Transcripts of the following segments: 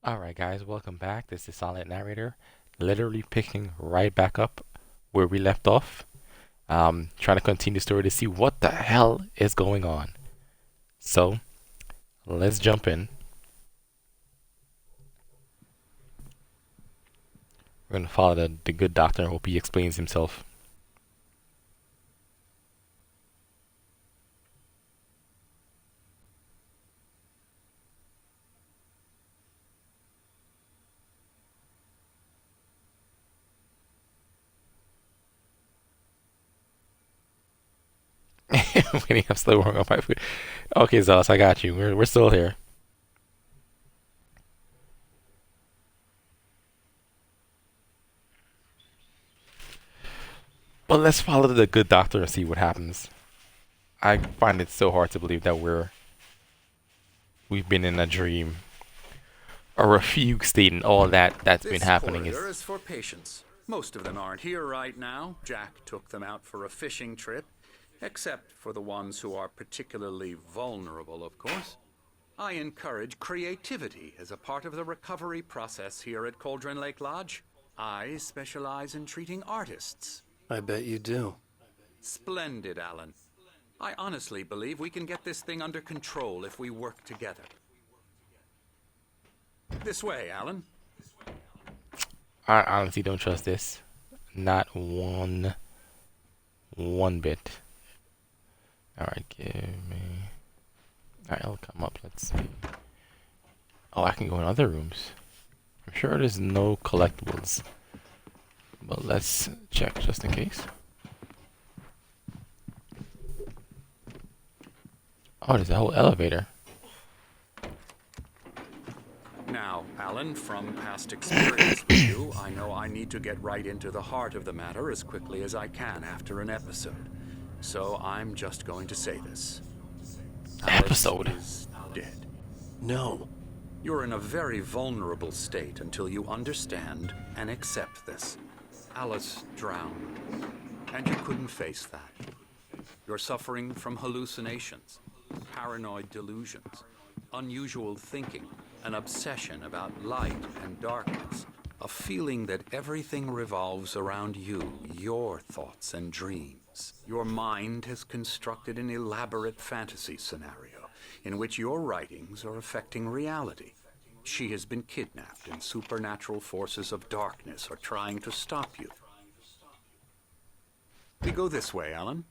Alright guys, welcome back. This is Silent Narrator, literally picking right back up where we left off. Trying to continue the story to see what the hell is going on. So, let's jump in. We're gonna follow the good doctor and hope he explains himself. Waiting, I'm still warming up my food. Okay, Zealous, I got you. We're still here. But let's follow the good doctor and see what happens. I find it so hard to believe that we've been in a dream or a fugue state, and all that's been This happening corridor is is for patients. Most of them aren't here right now. Jack took them out for a fishing trip, except for the ones who are particularly vulnerable, of course. I encourage creativity as a part of the recovery process here at Cauldron Lake Lodge. I specialize in treating artists. I bet you do. Splendid, Alan. I honestly believe we can get this thing under control if we work together. This way, Alan. I honestly don't trust this. Not one bit. Alright, give me. Alright, I'll come up. Let's see. Oh, I can go in other rooms. I'm sure there's no collectibles. But let's check just in case. Oh, there's a whole elevator. Now, Alan, from past experience with you, I know I need to get right into the heart of the matter as quickly as I can after an episode. So I'm just going to say this. Episode? Alice is dead. No. You're in a very vulnerable state until you understand and accept this. Alice drowned, and you couldn't face that. You're suffering from hallucinations, paranoid delusions, unusual thinking, an obsession about light and darkness, a feeling that everything revolves around you, your thoughts and dreams. Your mind has constructed an elaborate fantasy scenario in which your writings are affecting reality. She has been kidnapped, and supernatural forces of darkness are trying to stop you. We go this way, Alan.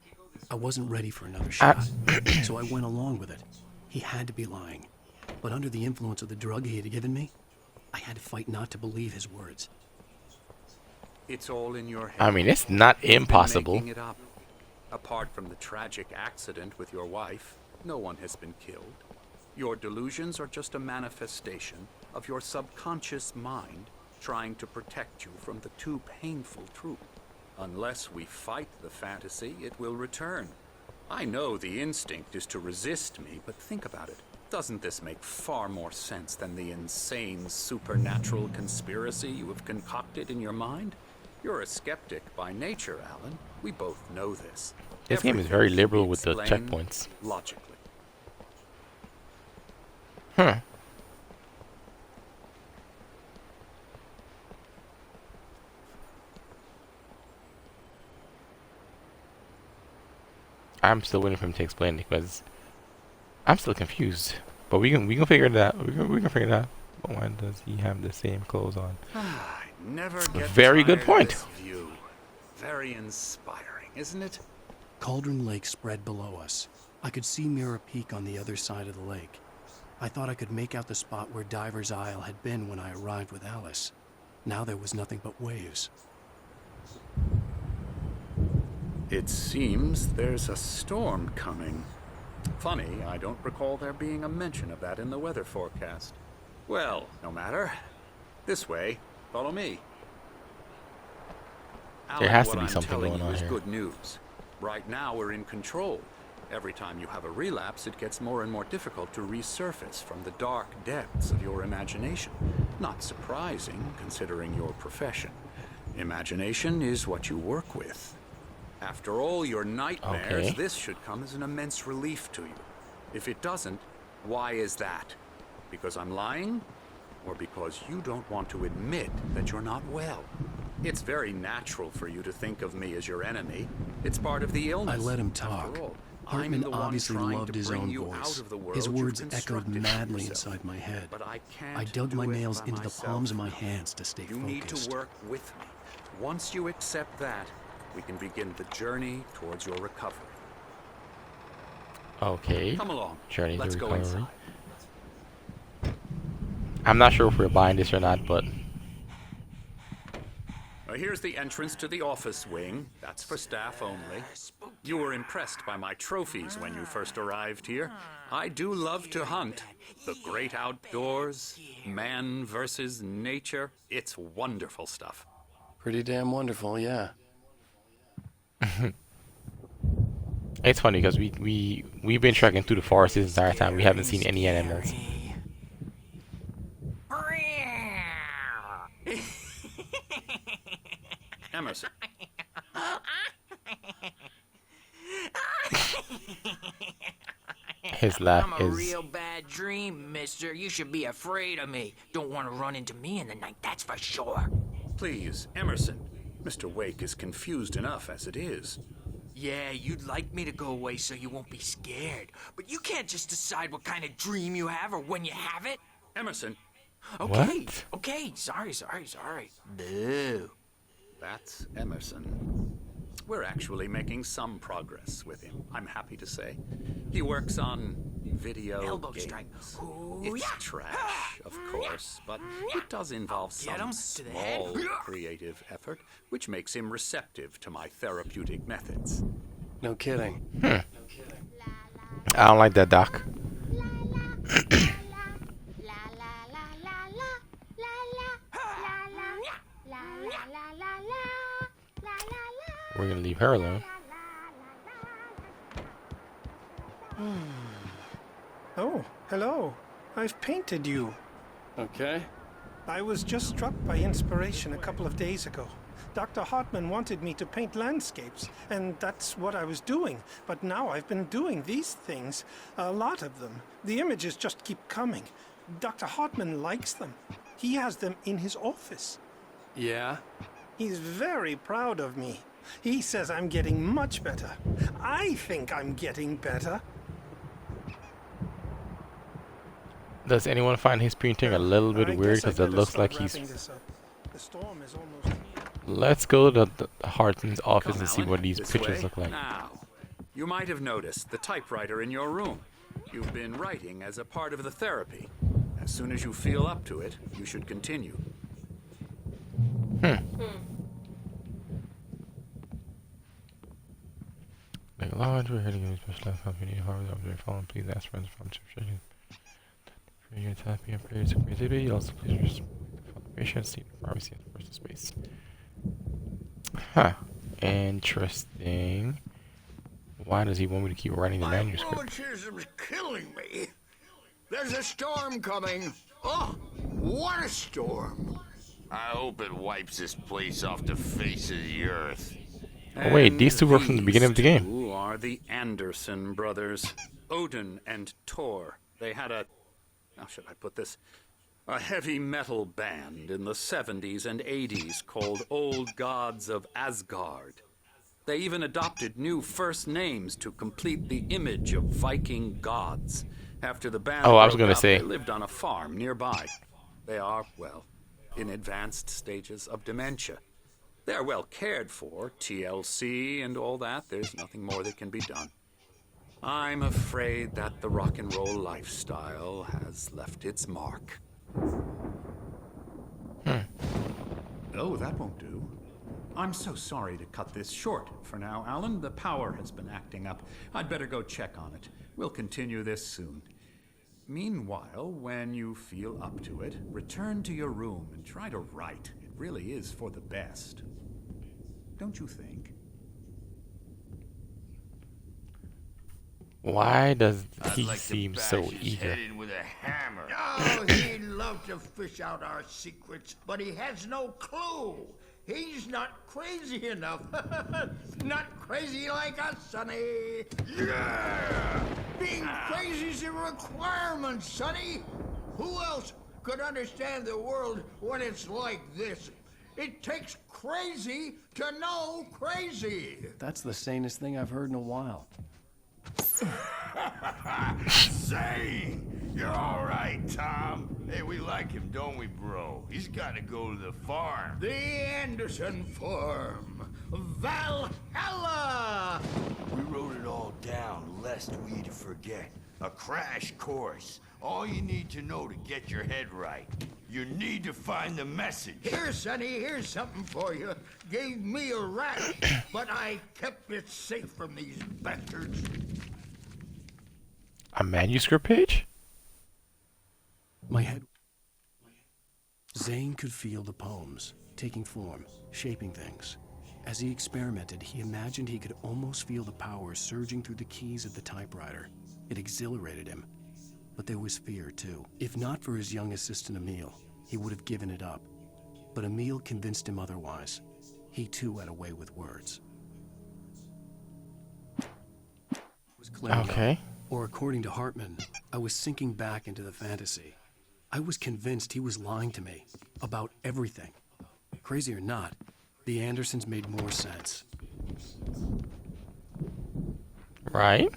I wasn't ready for another shot, so I went along with it. He had to be lying. But under the influence of the drug he had given me, I had to fight not to believe his words. It's all in your head. I mean, it's not You've been impossible. making it up. Apart from the tragic accident with your wife, no one has been killed. Your delusions are just a manifestation of your subconscious mind trying to protect you from the too painful truth. Unless we fight the fantasy, it will return. I know the instinct is to resist me, but think about it. Doesn't this make far more sense than the insane supernatural conspiracy you have concocted in your mind? You're a skeptic by nature, Alan. We both know this. This game is very Everything should be liberal with the explained checkpoints. logically. Huh. I'm still waiting for him to explain it because I'm still confused. But we can figure it out. We can figure it out. But why does he have the same clothes on? I never get Very good tired of point. this view. Very inspiring, isn't it? Cauldron Lake spread below us. I could see Mirror Peak on the other side of the lake. I thought I could make out the spot where Diver's Isle had been when I arrived with Alice. Now there was nothing but waves. It seems there's a storm coming. Funny, I don't recall there being a mention of that in the weather forecast. Well, no matter. This way. Follow me. There has what to be I'm something telling going you on is here. good news. Right now we're in control. Every time you have a relapse, it gets more and more difficult to resurface from the dark depths of your imagination. Not surprising, considering your profession. Imagination is what you work with. After all your nightmares, Okay. this should come as an immense relief to you. If it doesn't, why is that? Because I'm lying? or because you don't want to admit that you're not well. It's very natural for you to think of me as your enemy. It's part of the illness. I let him talk. After all, Hartman I'm the one obviously trying loved to his bring own you voice. out of the world His you've words echoed constructed for madly yourself. inside my head. But I can't I dug do my it nails by into the myself. palms of my hands to stay You focused. need to work with me. Once you accept that, we can begin the journey towards your recovery. Okay. Come along. Journey to Let's go recovery. inside. I'm not sure if we're buying this or not, but Here's the entrance to the office wing. That's for staff only. You were impressed by my trophies when you first arrived here. I do love to hunt. The great outdoors, man versus nature. It's wonderful stuff. Pretty damn wonderful, yeah. it's funny because we've been trekking through the forest this entire time. We haven't seen any animals. Emerson. His laugh I'm a is real bad dream, mister. You should be afraid of me. Don't want to run into me in the night, that's for sure. Please, Emerson. Mr. Wake is confused enough as it is. Yeah, you'd like me to go away so you won't be scared. But you can't just decide what kind of dream you have or when you have it. Emerson, Okay, What? okay, sorry. Boo. that's Emerson. We're actually making some progress with him, I'm happy to say. He works on video Elbow games. strike. Ooh, It's yeah. trash, of course, but it does involve Get some him to the head. small creative effort, which makes him receptive to my therapeutic methods. No kidding. I don't like that, Doc. We're gonna leave her alone. Oh, hello. I've painted you. Okay. I was just struck by inspiration a couple of days ago. Dr. Hartman wanted me to paint landscapes, and that's what I was doing. But now I've been doing these things, a lot of them. The images just keep coming. Dr. Hartman likes them. He has them in his office. Yeah? He's very proud of me. He says I'm getting much better. I think I'm getting better. Does anyone find his painting a little bit I weird? guess I Because it better looks start like he's. wrapping this up. The storm is almost here. Let's go to the Hartman's office Come, and see Alan, what these this pictures way. look like. Now, you might have noticed the typewriter in your room. You've been writing as a part of the therapy. As soon as you feel up to it, you should continue. Like, large, we're heading in a specialized help. You need hard help. You're following. Please ask friends from subscription. For your therapy and prayers of creativity, also please respect the patient, seek privacy and personal space. Huh. Interesting. Why does he want me to keep writing the My manuscript? rheumatism's killing me. There's a storm coming. Oh, what a storm. I hope it wipes this place off the face of the earth. Oh, wait, these two were from the beginning of the game. Who are the Anderson brothers? Odin and Thor. They had a... How should I put this? A heavy metal band in the 70s and 80s called Old Gods of Asgard. They even adopted new first names to complete the image of Viking gods. After the band Oh, I was broke gonna up, say. they lived on a farm nearby. They are, well, in advanced stages of dementia. They're well cared for, TLC and all that. There's nothing more that can be done. I'm afraid that the rock and roll lifestyle has left its mark. Oh, that won't do. I'm so sorry to cut this short for now, Alan. The power has been acting up. I'd better go check on it. We'll continue this soon. Meanwhile, when you feel up to it, return to your room and try to write. It really is for the best. Don't you think? Why does I'd he like to seem bash so his eager? head in with a hammer. Oh, he'd love to fish out our secrets, but he has no clue. He's not crazy enough. Not crazy like us, Sonny. Yeah! Being crazy's a requirement, Sonny. Who else could understand the world when it's like this. It takes crazy to know crazy. That's the sanest thing I've heard in a while. Zane! You're all right, Tom. Hey, we like him, don't we, bro? He's got to go to the farm. The Anderson Farm. Valhalla! We wrote it all down, lest we forget. A crash course. All you need to know to get your head right. You need to find the message. Here, Sonny, here's something for you. Gave me a rash, but I kept it safe from these bastards. A manuscript page? My head. Zane could feel the poems, taking form, shaping things. As he experimented, he imagined he could almost feel the power surging through the keys of the typewriter. It exhilarated him. But there was fear, too. If not for his young assistant Emil, he would have given it up. But Emil convinced him otherwise. He, too, had a way with words. Was Clerigo, Okay. or according to Hartman, I was sinking back into the fantasy. I was convinced he was lying to me about everything. Crazy or not, the Andersons made more sense. Right?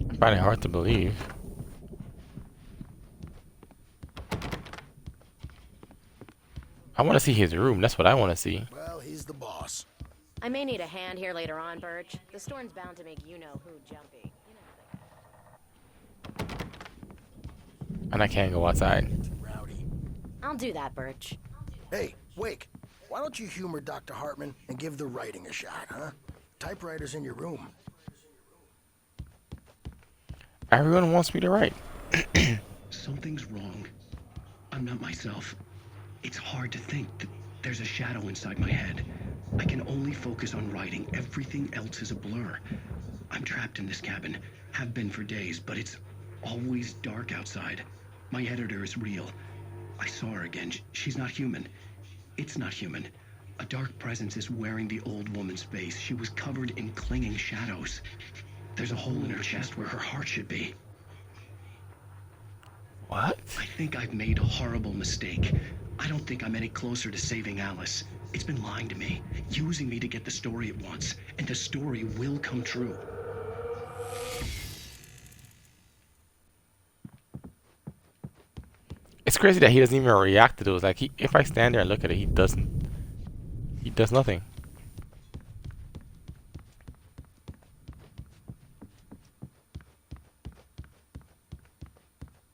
I find it hard to believe. I want to see his room. That's what I want to see. Well, he's the boss. I may need a hand here later on, Birch. The storm's bound to make you-know-who jumpy. And I can't go outside. Rowdy. I'll do that, Birch. Hey, Wake, why don't you humor Dr. Hartman and give the writing a shot, huh? Typewriter's in your room. Everyone wants me to write. Something's wrong. I'm not myself. It's hard to think that there's a shadow inside my head. I can only focus on writing. Everything else is a blur. I'm trapped in this cabin. Have been for days, but it's always dark outside. My editor is real. I saw her again. She's not human. It's not human. A dark presence is wearing the old woman's face. She was covered in clinging shadows. There's a hole in her chest where her heart should be. What? I think I've made a horrible mistake. I don't think I'm any closer to saving Alice. It's been lying to me, using me to get the story it wants, and the story will come true. It's crazy that he doesn't even react to those. Like, if I stand there and look at it, he does nothing.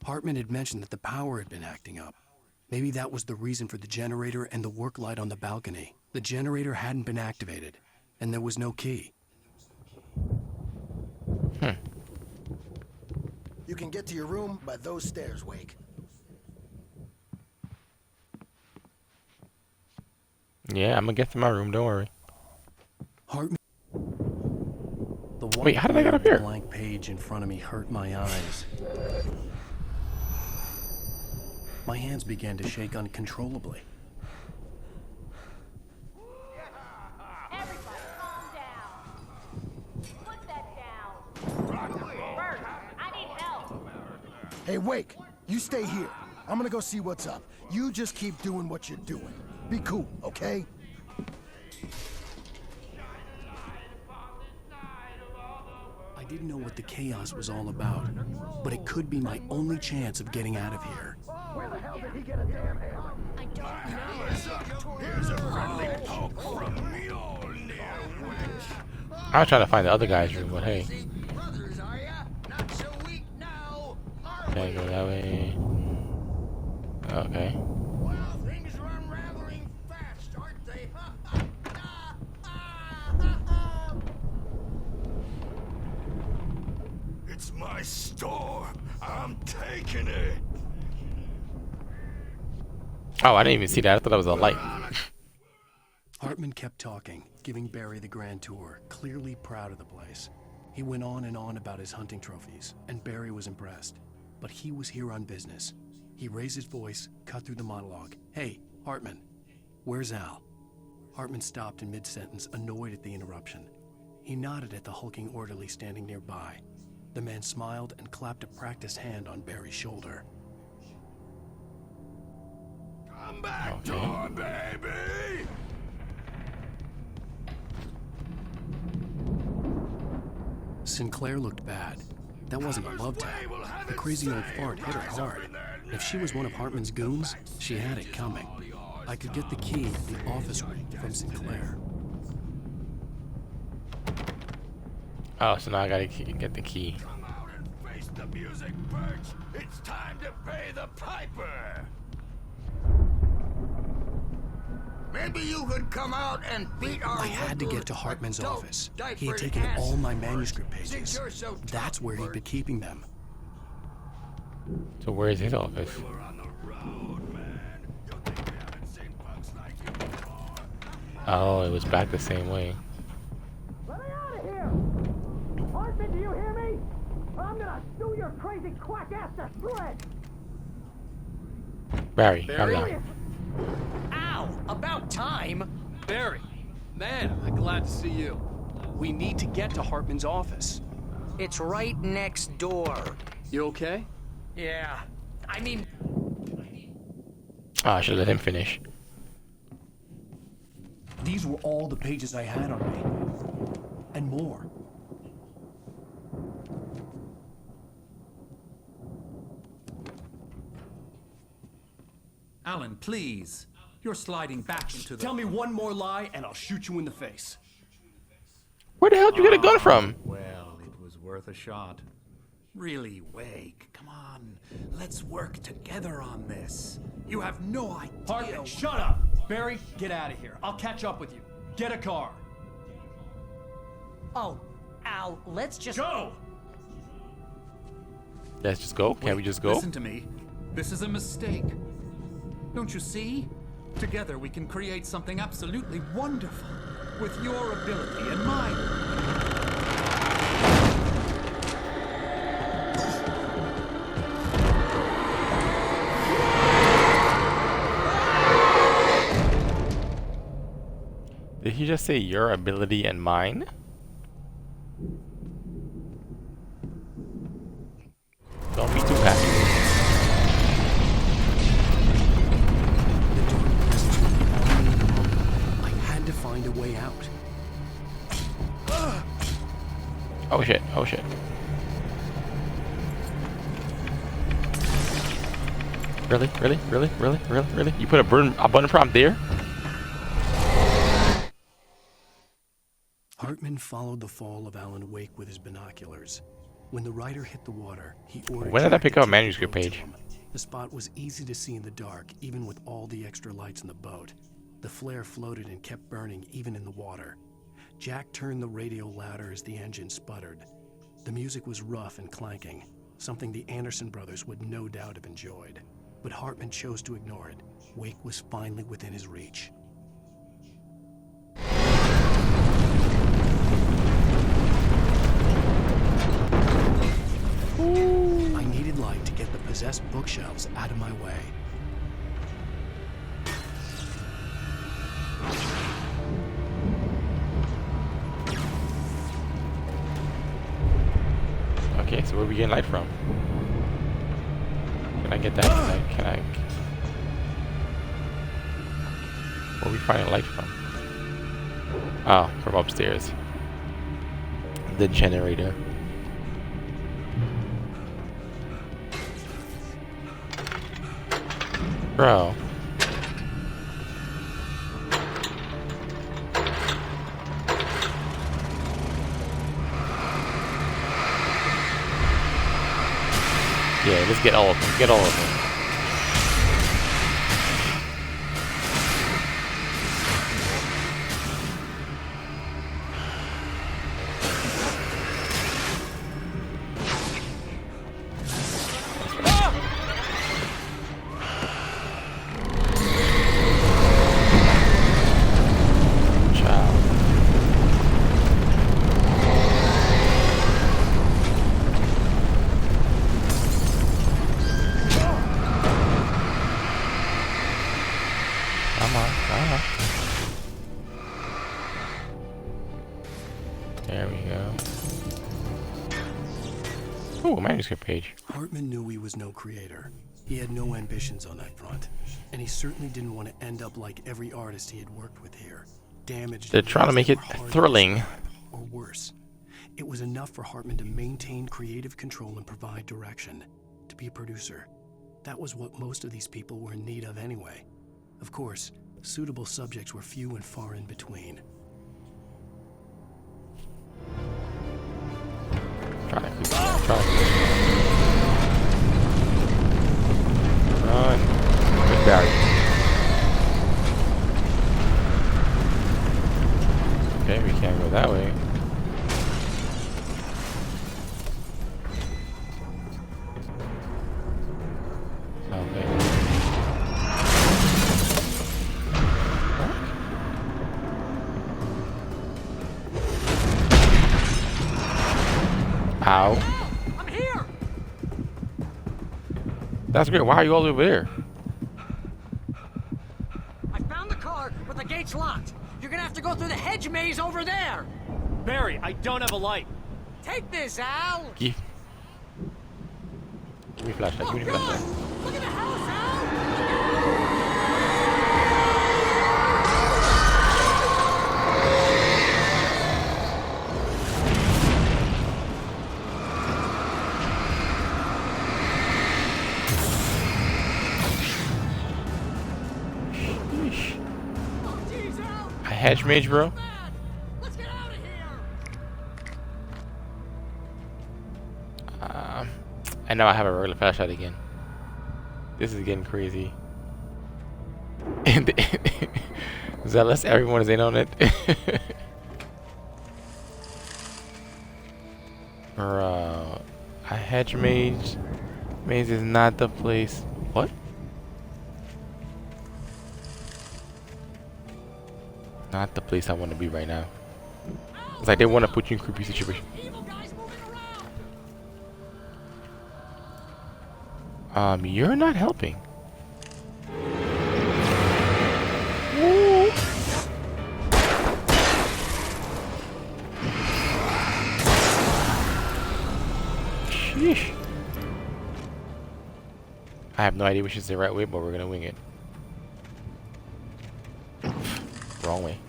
Hartman had mentioned that the power had been acting up. Maybe that was the reason for the generator and the work light on the balcony. The generator hadn't been activated, and there was no key. You can get to your room by those stairs, Wake. Yeah, I'm gonna get to my room, don't worry. Hartman. The Wait, how did I get up here? blank page in front of me hurt my eyes. My hands began to shake uncontrollably. Everybody, calm down. Put that down. Bert, I need help. Hey, Wake, you stay here. I'm gonna go see what's up. You just keep doing what you're doing. Be cool, okay? I didn't know what the chaos was all about, but it could be my only chance of getting out of here. Where the hell did he get a damn hammer? I don't know. Here's a friendly poke from Mjolnir, witch. I was trying to find the other guy's room, but hey. Brothers, are ya? Not so weak now, are Can I we? go that way? Okay. Well, things are unraveling fast, aren't they? It's my store. I'm taking it. Oh, I didn't even see that. I thought that was a light. Hartman kept talking, giving Barry the grand tour, clearly proud of the place. He went on and on about his hunting trophies, and Barry was impressed. But he was here on business. He raised his voice, cut through the monologue. Hey, Hartman, where's Al? Hartman stopped in mid-sentence, annoyed at the interruption. He nodded at the hulking orderly standing nearby. The man smiled and clapped a practiced hand on Barry's shoulder. Come back, Okay. door, baby! Sinclair looked bad. That wasn't a love tap. The crazy old fart hit her hard. If she was one of Hartman's goons, she had it coming. I could get the key to the office room from Sinclair. Oh, so now I gotta get the key. Come out and face the music, Birch! It's time to pay the piper! Maybe you could come out and beat our. I had to get to Hartman's office. He had taken all my manuscript pages. That's where he'd been keeping them. So where is his office? We're on the road, man. You think we haven't seen punks like you before? Oh, it was back the same way. Let me out of here! Hartman, do you hear me? I'm gonna sue your crazy quack ass to shreds! Barry, calm down. Ow! About time! Barry, man, I'm glad to see you. We need to get to Hartman's office. It's right next door. You okay? Yeah. I mean, Oh, I should let him finish. These were all the pages I had on me. And more. Alan, please. You're sliding back into the... Tell me one more lie and I'll shoot you in the face. Where the hell did you get a gun from? Well, it was worth a shot. Really, Wake, come on. Let's work together on this. You have no idea... Hartman, shut up! Barry, get out of here. I'll catch up with you. Get a car. Oh, Al, let's just... Go! Let's just go. Can't we just go? Listen to me. This is a mistake. Don't you see? Together we can create something absolutely wonderful. With your ability and mine. Did he just say your ability and mine? Don't be too passionate. I had to find a way out. Oh shit, oh shit. Really? Really? Really? Really? Really? Really? You put a button prompt there? Hartman followed the fall of Alan Wake with his binoculars. When the rider hit the water, he ordered... When did I Jack pick to up a take manuscript the boat to page? him. The spot was easy to see in the dark, even with all the extra lights in the boat. The flare floated and kept burning, even in the water. Jack turned the radio louder as the engine sputtered. The music was rough and clanking, something the Anderson brothers would no doubt have enjoyed. But Hartman chose to ignore it. Wake was finally within his reach. I needed light to get the possessed bookshelves out of my way. Okay, so where are we getting light from? Can I get that? Can I... Where are we finding light from? Oh, from upstairs. The generator. Bro. Yeah, let's get all of them. Get all of them. There we go. Ooh, a manuscript page. Hartman knew he was no creator, He had no ambitions on that front, and he certainly didn't want to end up like every artist he had worked with here, damaged. They're trying to make it thrilling. Or worse. It was enough for Hartman to maintain creative control and provide direction, to be a producer. That was what most of these people were in need of anyway. Of course, suitable subjects were few and far in between. Run. Good Barry. Okay, we can't go that way. Okay. Ow. I'm here. That's great. Why are you all over there? I found the car, but the gate's locked. You're gonna have to go through the hedge maze over there. Barry, I don't have a light. Take this, Al. Give me flashlight. Give me flashlight. Look at the house, Al. A hedge mage, bro? Let's get out of here. And now I have a regular flashlight again. This is getting crazy. And Zealous, everyone is in on it. Bro, a hedge mage is not the place. What? Not the place I want to be right now. It's like they want to put you in creepy situation. You're not helping. Woo. Sheesh. I have no idea which is the right way, but we're gonna wing it. Wrong way.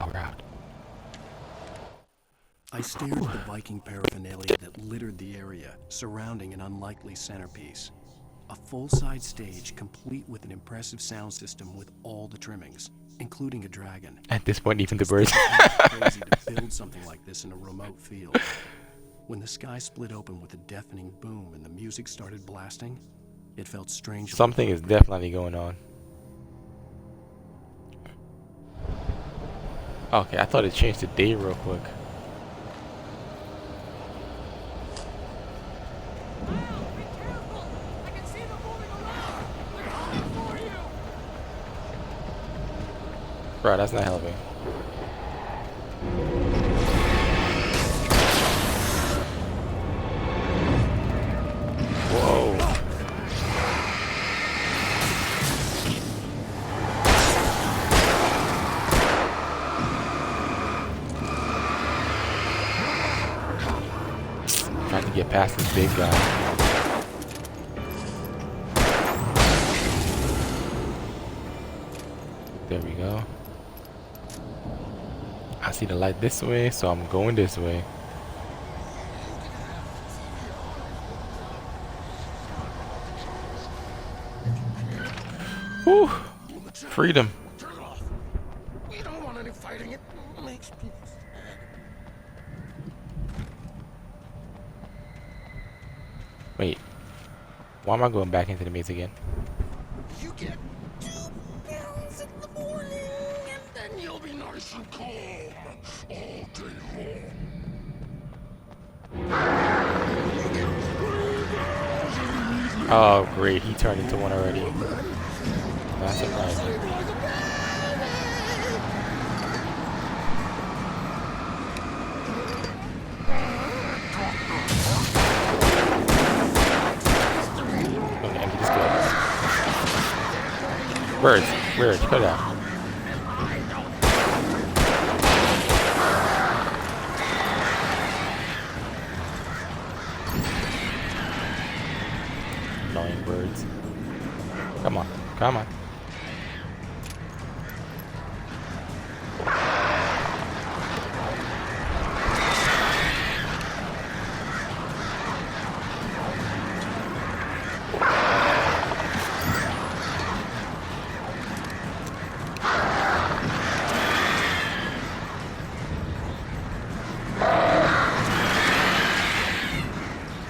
Oh, we're out. I stared at the Viking paraphernalia that littered the area, surrounding an unlikely centerpiece. A full-size stage complete with an impressive sound system with all the trimmings, including a dragon. At this point, even the birds. Crazy to build something like this in a remote field. When the sky split open with a deafening boom and the music started blasting, it felt strange. Something is definitely going on. Okay, I thought it changed to day real quick. Bro, that's not helping. Whoa. Trying to get past this big guy. There we go. I see the light this way, so I'm going this way. Whew. Freedom. We don't want any fighting. It makes people sad. Wait. Why am I going back into the maze again? You get 2 pounds in the morning, and then you'll be nice and calm all day long. Oh, great. He turned into one already. That's surprising. Okay, empty this glove. Birds, cut it out. Come on. Come on.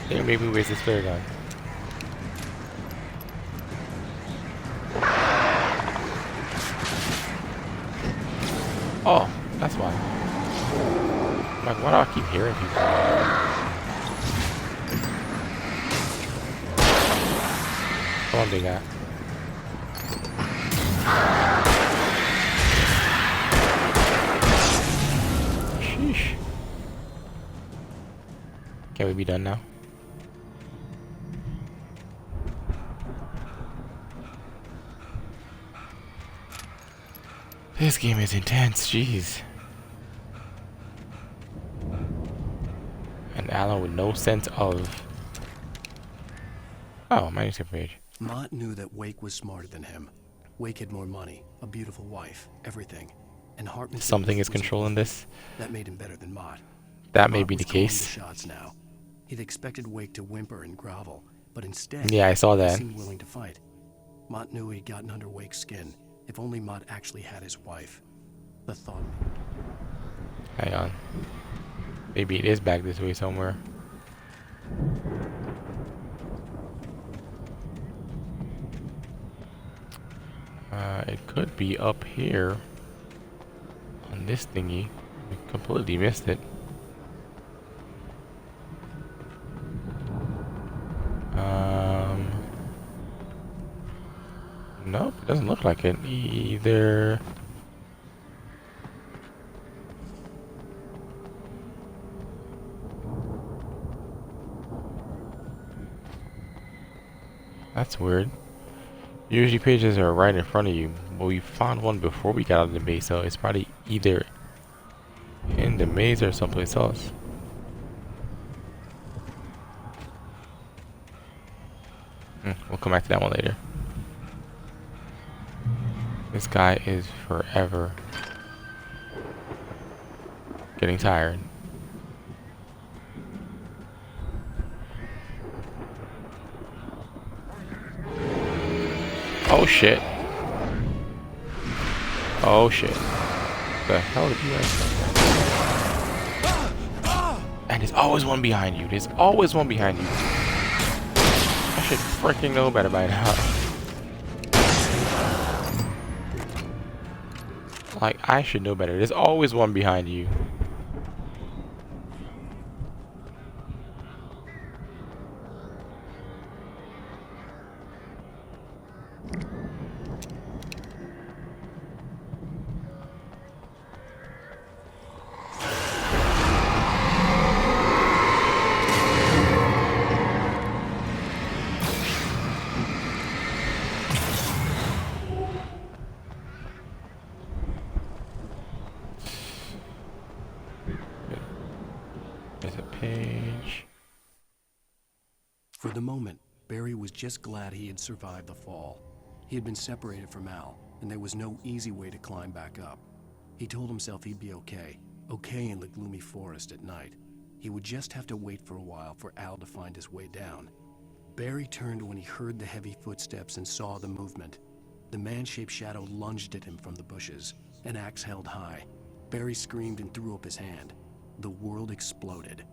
They made me waste this flare gun. Oh, that's why. I'm like, why do I keep hearing people? Come on, big guy. Sheesh. Can we be done now? This game is intense, jeez. And Alan with no sense of... Oh, manuscript page. Mott knew that Wake was smarter than him. Wake had more money, a beautiful wife, everything. And Hartman... Something is controlling this. That made him better than Mott. That may be the case. Shots now. He'd expected Wake to whimper and grovel, but instead... Yeah, I saw that. He seemed willing to fight. Mott knew he'd gotten under Wake's skin. If only Mott actually had his wife. The thought... Hang on. Maybe it is back this way somewhere. It could be up here. On this thingy. We completely missed it. Nope, it doesn't look like it either. That's weird. Usually pages are right in front of you, but we found one before we got out of the maze, so it's probably either in the maze or someplace else. We'll come back to that one later. This guy is forever getting tired. Oh shit. Oh shit. The hell did you guys? And there's always one behind you. There's always one behind you. I should freaking know better by now. Like, I should know better. There's always one behind you. There's a page. For the moment, Barry was just glad he had survived the fall. He had been separated from Al, and there was no easy way to climb back up. He told himself he'd be okay in the gloomy forest at night. He would just have to wait for a while for Al to find his way down. Barry turned when he heard the heavy footsteps and saw the movement. The man-shaped shadow lunged at him from the bushes, an axe held high. Barry screamed and threw up his hand. The world exploded.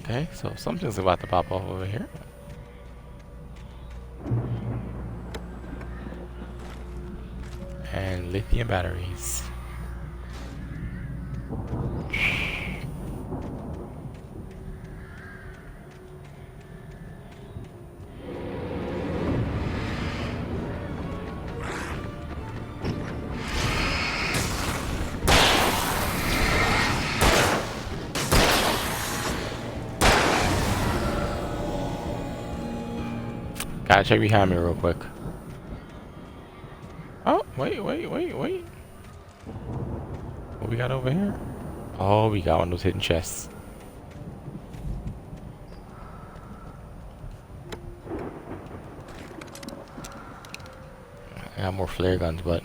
Okay, so something's about to pop off over here. And lithium batteries. Gotta check behind me real quick. Oh, wait. What we got over here? Oh, we got one of those hidden chests. I got more flare guns, but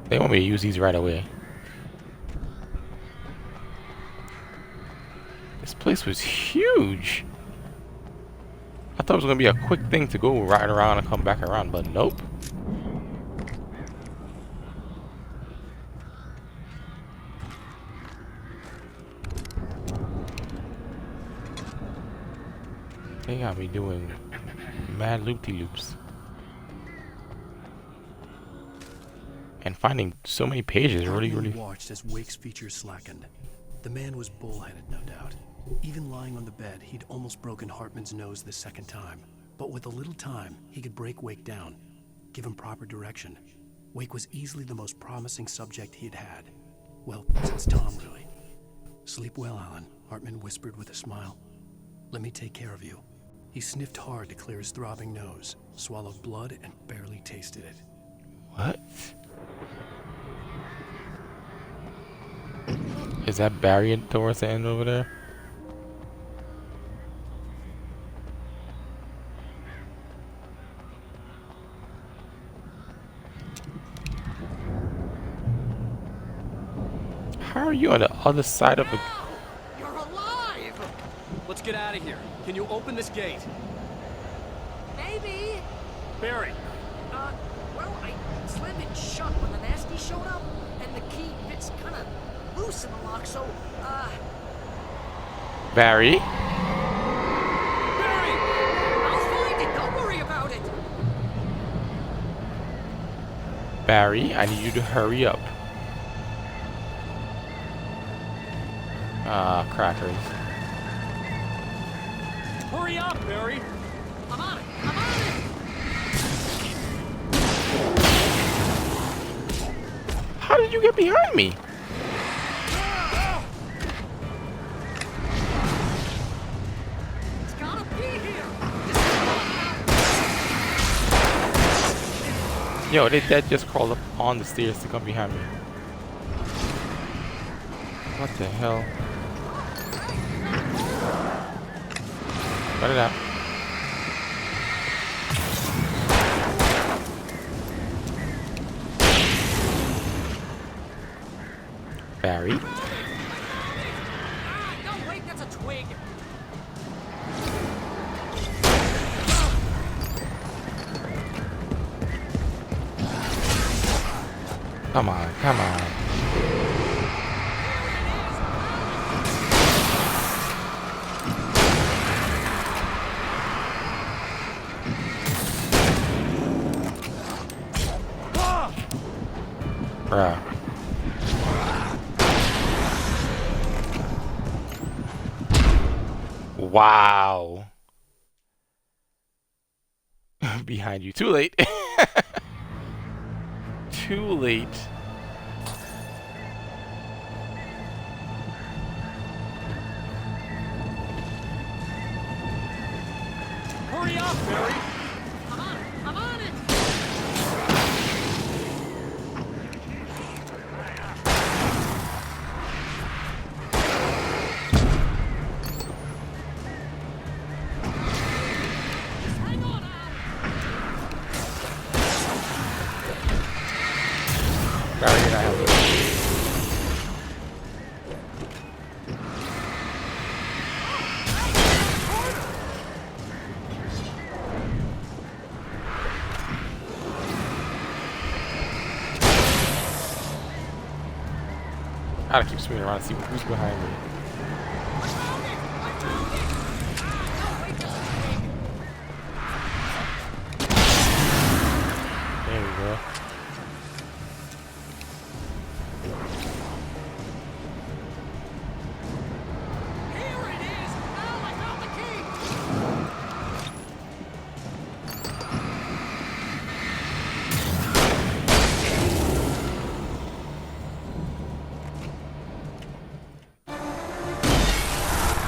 they want me to use these right away. This place was huge. I thought it was gonna be a quick thing to go right around and come back around, but nope. They got me doing mad loop-de-loops. And finding so many pages really. Watched as Wake's features slackened. The man was bullheaded, no doubt. Even lying on the bed, he'd almost broken Hartman's nose the second time. But with a little time, he could break Wake down, give him proper direction. Wake was easily the most promising subject he'd had. Well, since Tom, really. Sleep well, Alan, Hartman whispered with a smile. Let me take care of you. He sniffed hard to clear his throbbing nose, swallowed blood, and barely tasted it. What? Is that Barry towards the end over there? How are you on the other side of the... You're alive! Let's get out of here. Can you open this gate? Maybe. Barry! Well, I slammed it shut when the nasty showed up, and the key fits kind of loose in the lock, so, Barry? Barry! I'll find it, don't worry about it! Barry, I need you to hurry up. Ah, crackers. Hurry up, Barry! I'm on it! I'm on it! How did you get behind me? It's gotta be here! Yo, they dead just crawled up on the stairs to come behind me. What the hell? Cut it out. Barry? No, wait, that's a twig! Come on, come on. Bruh. Wow. Behind you. Too late. Too late. Hurry up, Barry! I'm on it! I'm on it! Hang on, Al! Barry, you're not helping. I gotta keep swimming around and see who's behind me. There we go. Here it is! Al, I found the key!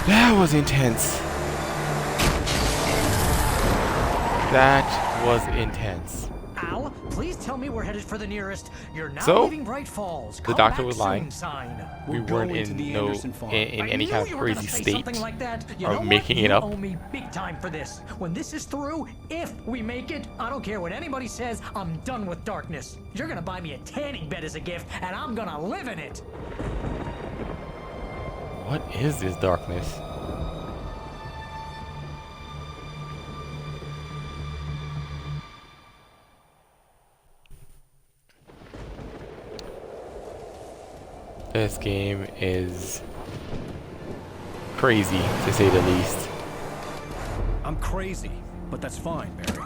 That was intense. That was intense. Al, Please tell me we're headed for the nearest. You're not So, leaving Bright Falls. the Come doctor back was lying. soon sign. We weren't in any kind of crazy state Something like that. You or know making what? it You up. owe me big time for this. When this is through, if we make it, I don't care what anybody says, I'm done with darkness. You're gonna buy me a tanning bed as a gift, and I'm gonna live in it. What is this darkness? This game is crazy, to say the least. I'm crazy, but that's fine, Barry.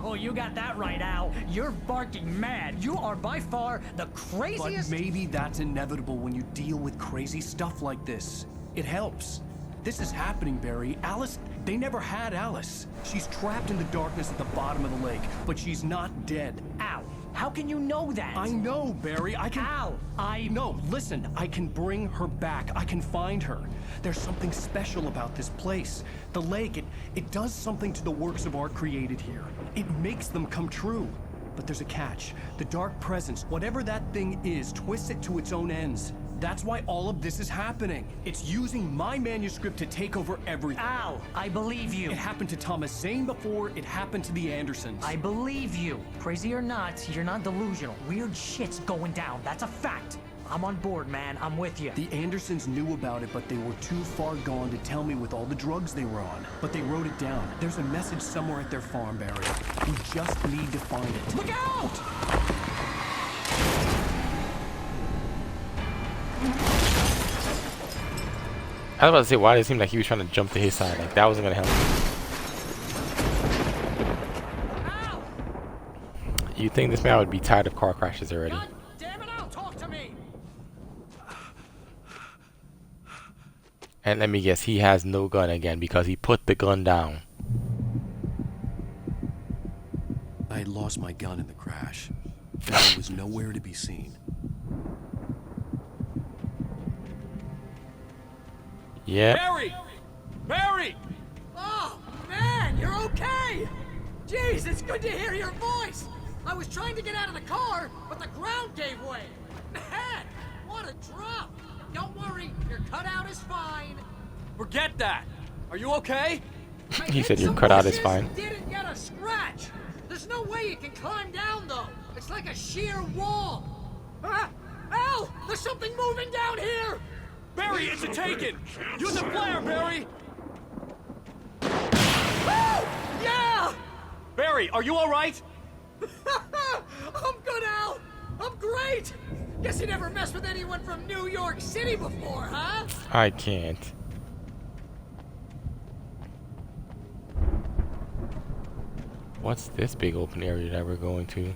Oh, you got that right, Al. You're barking mad. You are by far the craziest. But maybe that's inevitable when you deal with crazy stuff like this. It helps. This is happening, Barry. Alice, they never had Alice. She's trapped in the darkness at the bottom of the lake, but she's not dead. Al, how can you know that? I know, Barry. I can... Al, No, listen. I can bring her back. I can find her. There's something special about this place. The lake, it does something to the works of art created here. It makes them come true. But there's a catch. The dark presence, whatever that thing is, twists it to its own ends. That's why all of this is happening. It's using my manuscript to take over everything. Al, I believe you. It happened to Thomas Zane before, it happened to the Andersons. I believe you. Crazy or not, you're not delusional. Weird shit's going down. That's a fact. I'm on board, man. I'm with you. The Andersons knew about it, but they were too far gone to tell me with all the drugs they were on. But they wrote it down. There's a message somewhere at their farm, Barry. We just need to find it. Look out! I was about to say, why did it seem like he was trying to jump to his side? Like, that wasn't gonna help. You'd think this man would be tired of car crashes already. God damn it, Al, talk to me! And let me guess, he has no gun again because he put the gun down. I had lost my gun in the crash. Barry was nowhere to be seen. Yeah. Barry! Barry! Oh, man, you're okay! Jeez, it's good to hear your voice! I was trying to get out of the car, but the ground gave way! Man, what a drop! Don't worry, your cutout is fine. Forget that! Are you okay? He said your cutout is fine. Didn't get a scratch! There's no way you can climb down, though! It's like a sheer wall! Ah! Al! There's something moving down here! Barry, it's a taken! Use a flare, Barry! Woo! Yeah! Barry, are you alright? I'm good, Al! I'm great! Guess you never messed with anyone from New York City before, huh? I can't. What's this big open area that we're going to?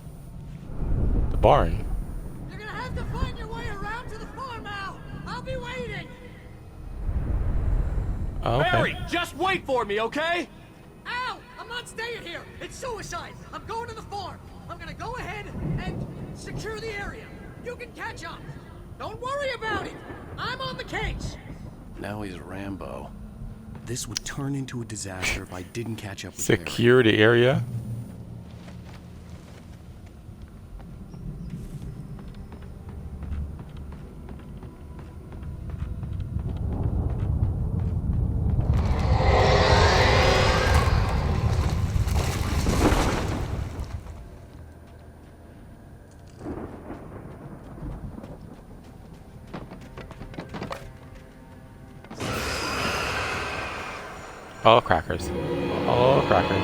The barn. You're gonna have to find your way around to the farm, Al! I'll be waiting! Oh, okay. Barry, just wait for me, okay? Al! I'm not staying here! It's suicide! I'm going to the farm! I'm gonna go ahead and secure the area. You can catch up. Don't worry about it! I'm on the case! Now he's Rambo. This would turn into a disaster if I didn't catch up with Secure the area. All crackers. All crackers.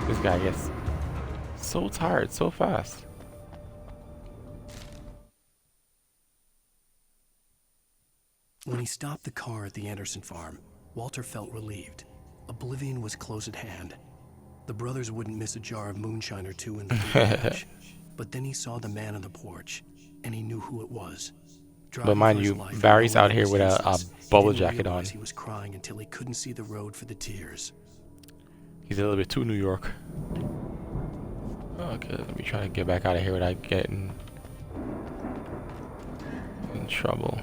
This guy gets so tired so fast. When he stopped the car at the Anderson farm, Walter felt relieved. Oblivion was close at hand. The brothers wouldn't miss a jar of moonshine or two in the garage. But then he saw the man on the porch, and he knew who it was. Driving mind for his you, life, Barry's no one out here with a senseless. He bubble didn't jacket on. realize he was crying until he couldn't see the road for the tears. He's a little bit too New York. Okay, let me try to get back out of here without getting in trouble.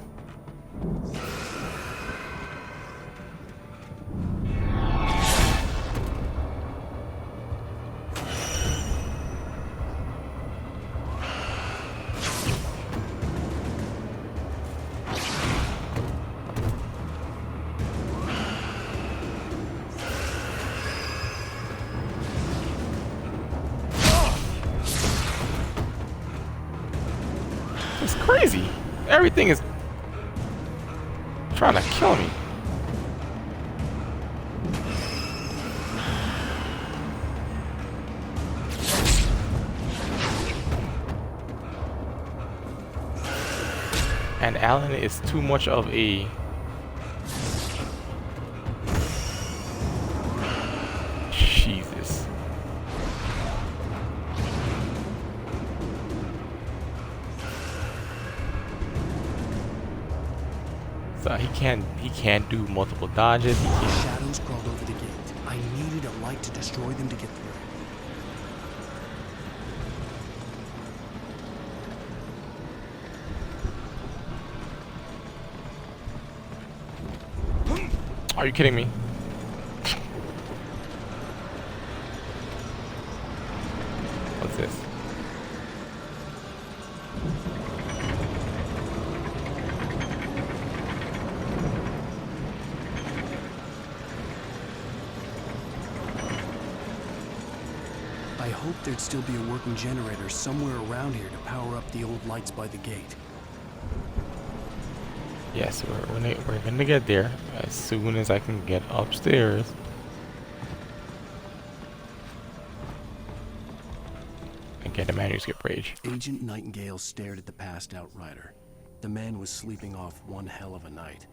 It's crazy. Everything is trying to kill me. And Alan is too much of a Jesus. So he can't do multiple dodges. He can't. Shadows crawled over the gate. I needed a light to destroy them to get through. Are you kidding me? What's this? I hoped there'd still be a working generator somewhere around here to power up the old lights by the gate. Yes, we're gonna get there as soon as I can get upstairs. And get a manuscript page. Agent Nightingale stared at the passed out rider. The man was sleeping off one hell of a night.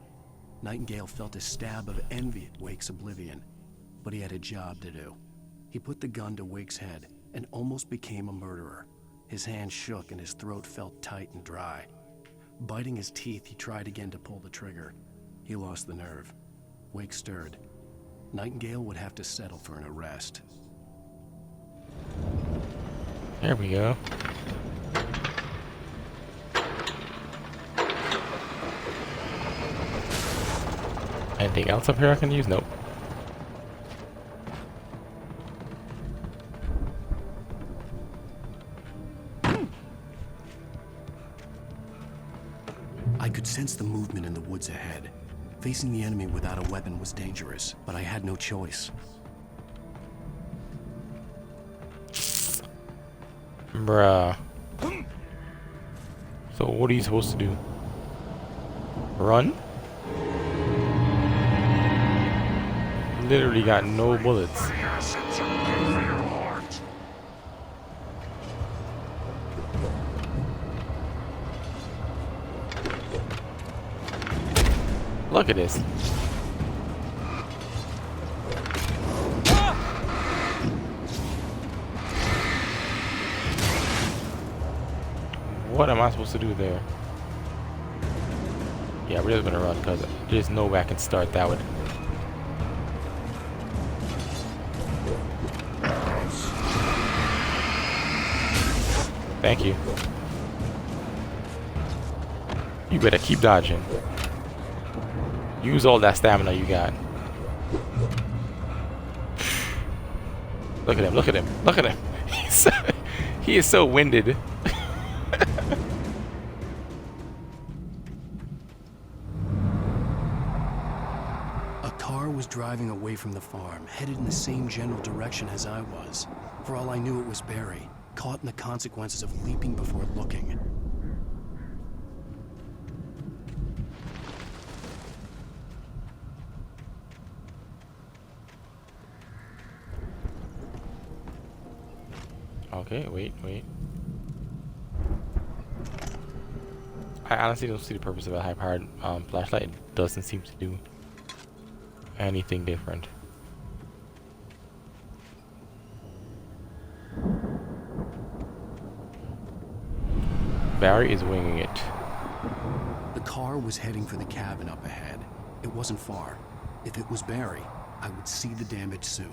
Nightingale felt a stab of envy at Wake's oblivion, but he had a job to do. He put the gun to Wake's head and almost became a murderer. His hand shook and his throat felt tight and dry. Biting his teeth, he tried again to pull the trigger. He lost the nerve. Wake stirred. Nightingale would have to settle for an arrest. There we go. Anything else up here I can use? Nope. I could sense the movement in the woods ahead. Facing the enemy without a weapon was dangerous, but I had no choice. Bruh. So what are you supposed to do? Run? Literally got no bullets. Look at this. What am I supposed to do there? Yeah, we're just gonna run because there's no way I can start that one. Thank you. You better keep dodging. Use all that stamina you got. Look at him, look at him, look at him. He is so winded. A car was driving away from the farm, headed in the same general direction as I was. For all I knew, it was Barry, caught in the consequences of leaping before looking. Okay, wait. I honestly don't see the purpose of a high-powered flashlight. It doesn't seem to do anything different. Barry is winging it. car was heading for the cabin up ahead. It wasn't far. If it was Barry, I would see the damage soon.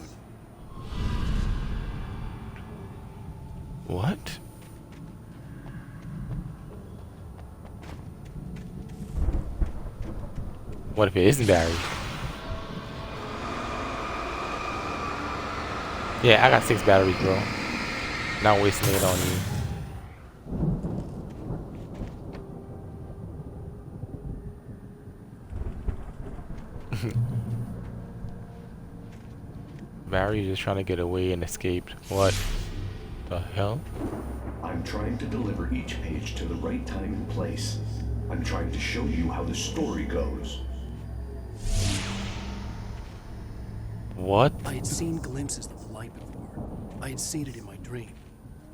What? What if it isn't Barry? Yeah, I got 6 batteries, bro. Not wasting it on you. Barry just trying to get away and escaped. What the hell? I'm trying to deliver each page to the right time and place. I'm trying to show you how the story goes. What? I had seen glimpses of the light before. I had seen it in my dream.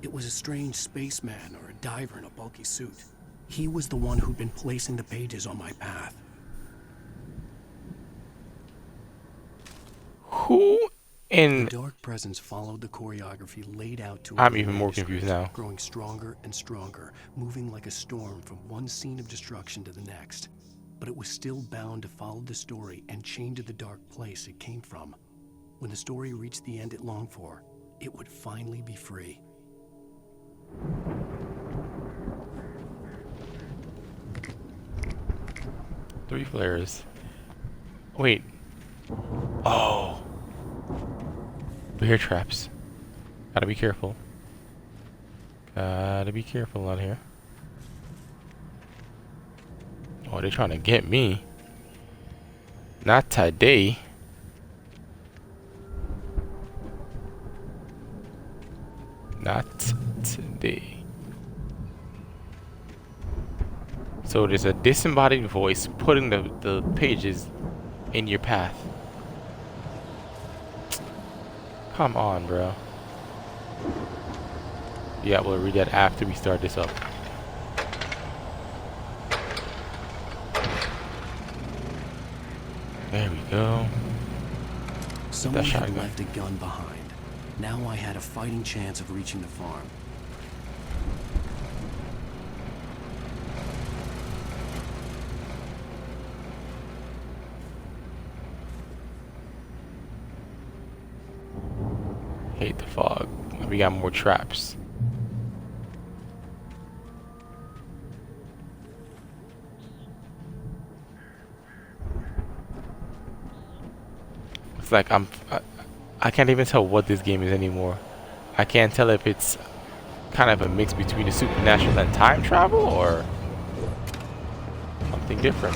It was a strange spaceman or a diver in a bulky suit. He was the one who'd been placing the pages on my path. Who in... The dark presence followed the choreography laid out to... I'm even more confused now. Growing stronger and stronger, moving like a storm from one scene of destruction to the next. But it was still bound to follow the story and chain to the dark place it came from. When the story reached the end it longed for, it would finally be free. Three flares. Wait. Oh. Bear traps. Gotta be careful. Gotta be careful out here. Oh, they're trying to get me. Not today. Not today. So there's a disembodied voice putting the pages in your path. Come on, bro. Yeah, we'll read that after we start this up. There we go. Someone had left a gun behind. Now I had a fighting chance of reaching the farm. Hate the fog. We got more traps. It's like I can't even tell what this game is anymore. I can't tell if it's kind of a mix between the supernatural and time travel or something different.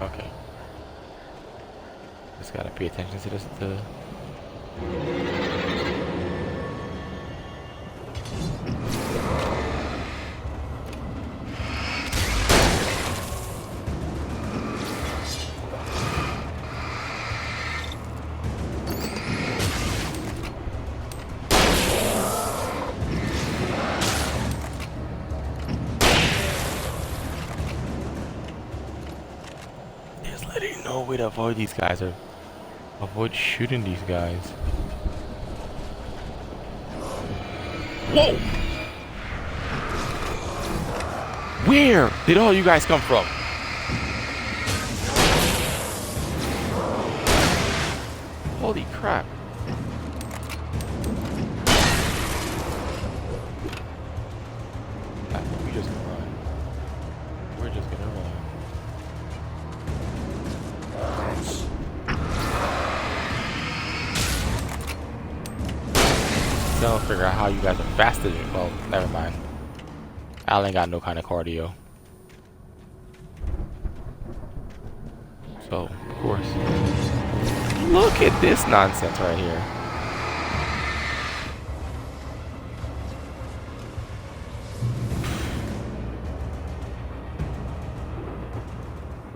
Okay. Just gotta pay attention to this. Just letting you know a way to avoid these guys or avoid shooting these guys. Whoa! Where did all you guys come from? Holy crap. We just gonna run. We're just gonna run. Still don't figure out how you guys are faster than... Well, never mind. Al ain't got no kind of cardio. So, of course. Look at this nonsense right here.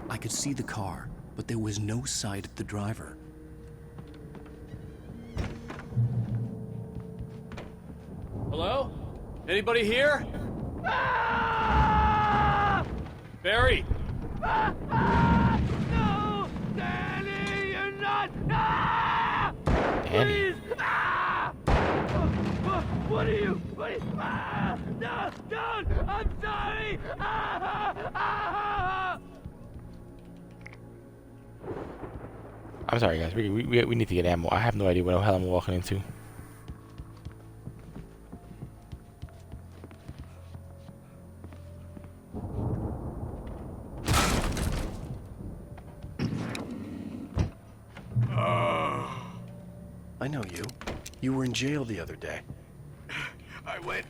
I could see the car, but there was no sight of the driver. Hello? Anybody here? Barry! Danny. What are you? No, don't! I'm sorry! I'm sorry, guys. We need to get ammo. I have no idea what the hell I'm walking into. I know you. You were in jail the other day. I went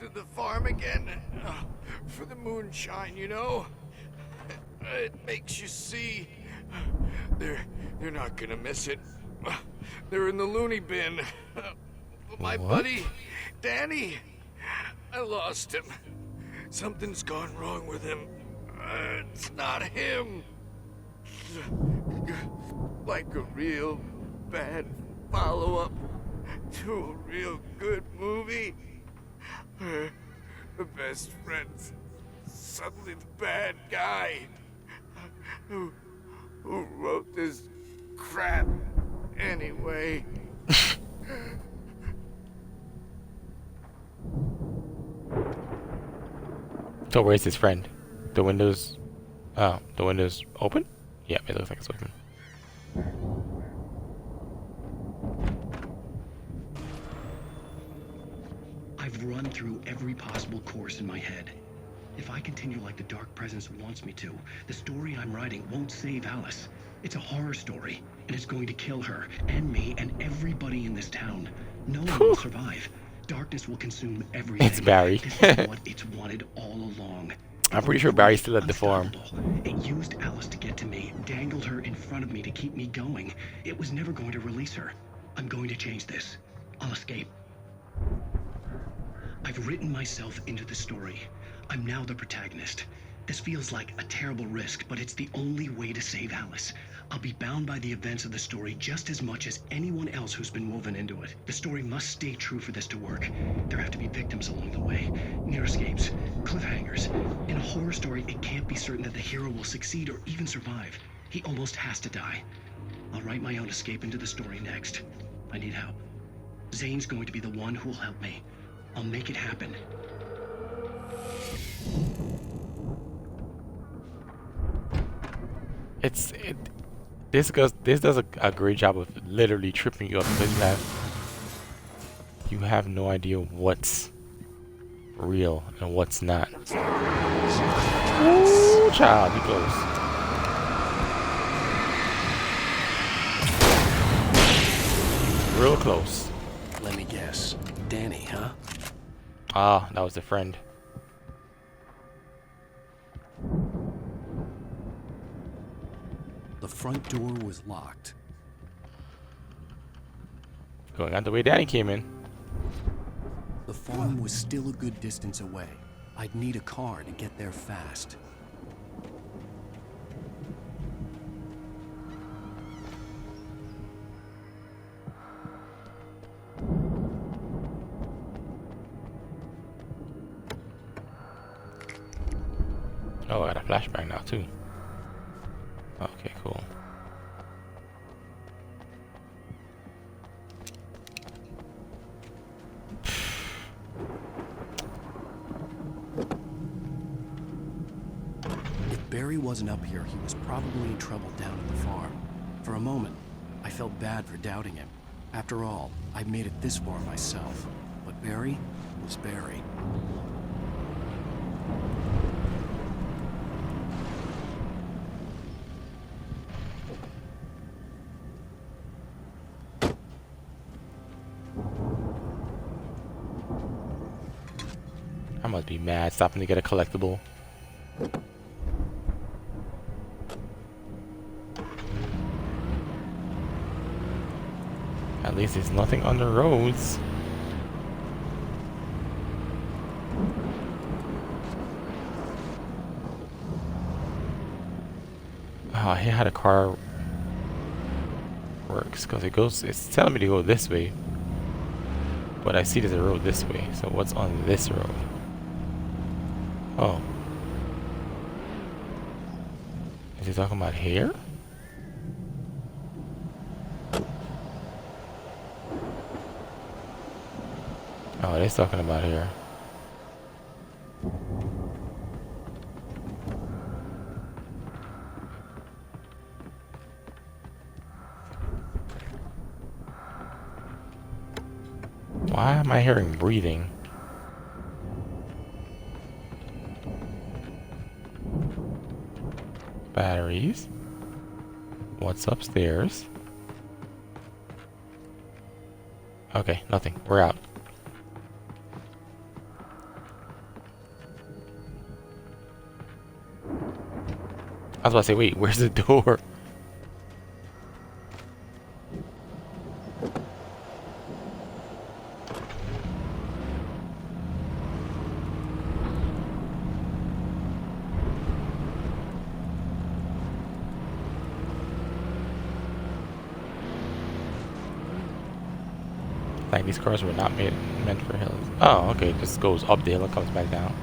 to the farm again for the moonshine, you know? It makes you see. They're not gonna miss it. They're in the loony bin. But my buddy, Danny, I lost him. Something's gone wrong with him. It's not him. Like a real bad follow-up to a real good movie. The best friend's suddenly the bad guy who wrote this crap anyway. So where's his friend? The windows... Oh, the window's open? Yeah, it looks like it's open. I've run through every possible course in my head. If I continue like the Dark Presence wants me to, the story I'm writing won't save Alice. It's a horror story, and it's going to kill her, and me, and everybody in this town. No one will survive. Darkness will consume everything. It's Barry. This is what it's wanted all along. I'm pretty sure Barry's still at the farm. It used Alice to get to me, dangled her in front of me to keep me going. It was never going to release her. I'm going to change this. I'll escape. I've written myself into the story. I'm now the protagonist. This feels like a terrible risk, but it's the only way to save Alice. I'll be bound by the events of the story just as much as anyone else who's been woven into it. The story must stay true for this to work. There have to be victims along the way, near escapes, cliffhangers. In a horror story, it can't be certain that the hero will succeed or even survive. He almost has to die. I'll write my own escape into the story next. I need help. Zane's going to be the one who'll help me. I'll make it happen. This does a great job of literally tripping you up because you have no idea what's real and what's not. Ooh, child, you close. Real close. Let me guess. Danny, huh? Ah, that was the friend. The front door was locked. Going out the way Danny came in. The farm was still a good distance away. I'd need a car to get there fast. Oh, I got a flashback now too. Okay, cool. If Barry wasn't up here, he was probably in trouble down at the farm. For a moment, I felt bad for doubting him. After all, I made it this far myself. But Barry was Barry. I must be mad stopping to get a collectible. At least there's nothing on the roads. Ah, he had a car works because it's telling me to go this way. But I see there's a road this way, so what's on this road? Oh. Is he talking about here? Oh, what are they talking about here? Why am I hearing breathing? Batteries. What's upstairs? Okay, nothing. We're out. I was about to say, wait, where's the door? Like these cars were not meant for hills. Oh, okay, it just goes up the hill and comes back down.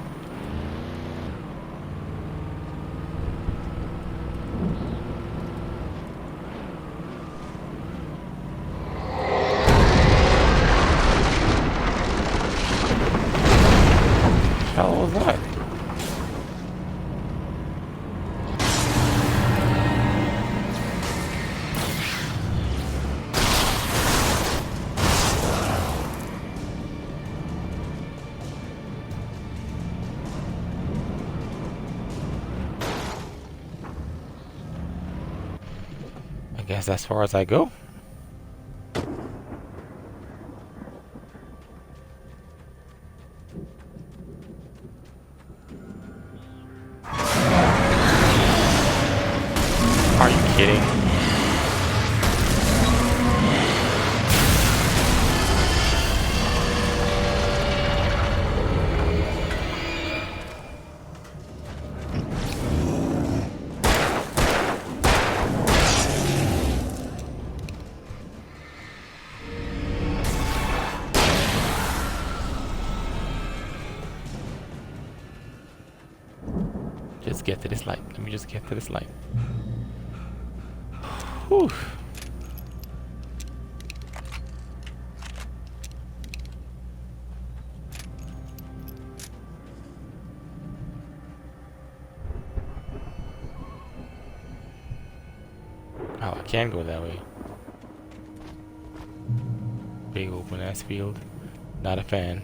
What the hell was that? I guess as far as I go. Are you kidding? Just get to this light. Let me just get to this light. Whew. Oh, I can go that way. Big open ass field. Not a fan.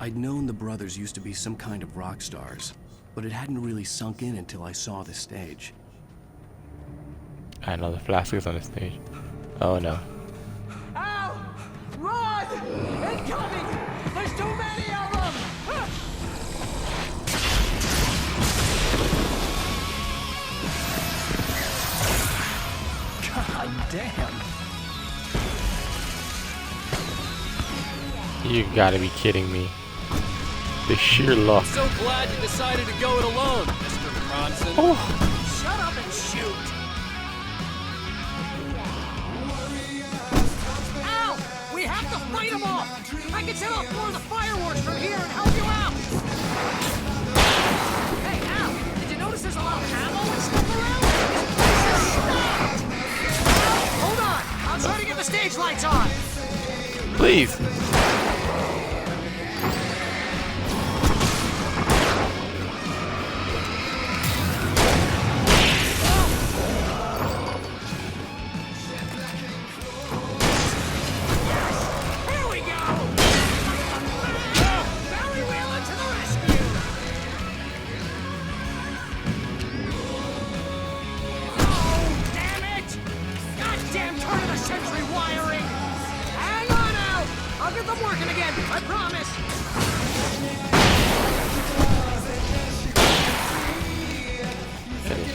I'd known the brothers used to be some kind of rock stars, but it hadn't really sunk in until I saw the stage. I know the flask is on the stage. Oh no. Ow! Run! Incoming! There's too many of them! God damn! You gotta be kidding me. The sheer luck. So glad you decided to go it alone, Mr. Bronson. Oh. Shut up and shoot! Ow! We have to fight them off! I can set off more of the fireworks from here and help you out! Hey, Al! Did you notice there's a lot of ammo and stuff around? Stop! Hold on! I'll try to get the stage lights on! Please.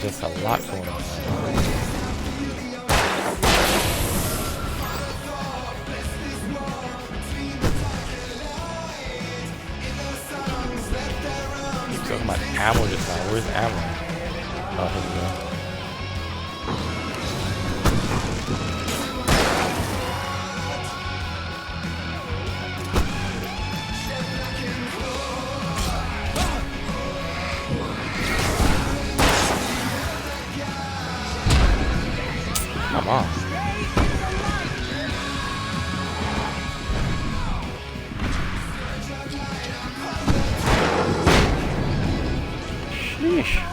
There's a lot going on. Keep talking about ammo just now. Where's the ammo? Oh, here we go. on. Sheesh.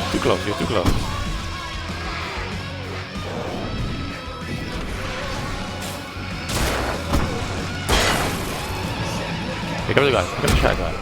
Too close, you're too close. Pick up the gun, pick up the shotgun.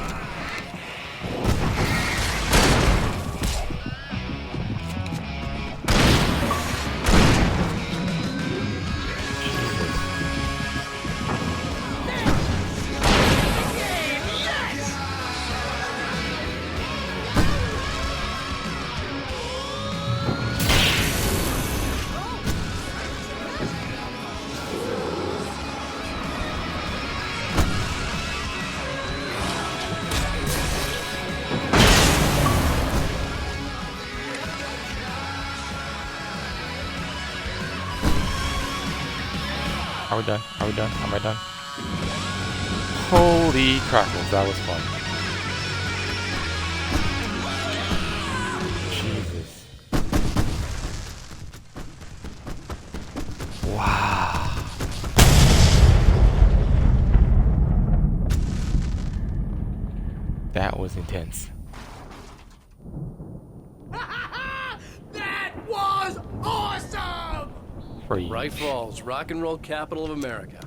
Are we done? Are we done? Am I done? Holy crackers, that was fun. Jesus. Wow. That was intense. That was awesome! Free. Bright Falls, rock and roll capital of America.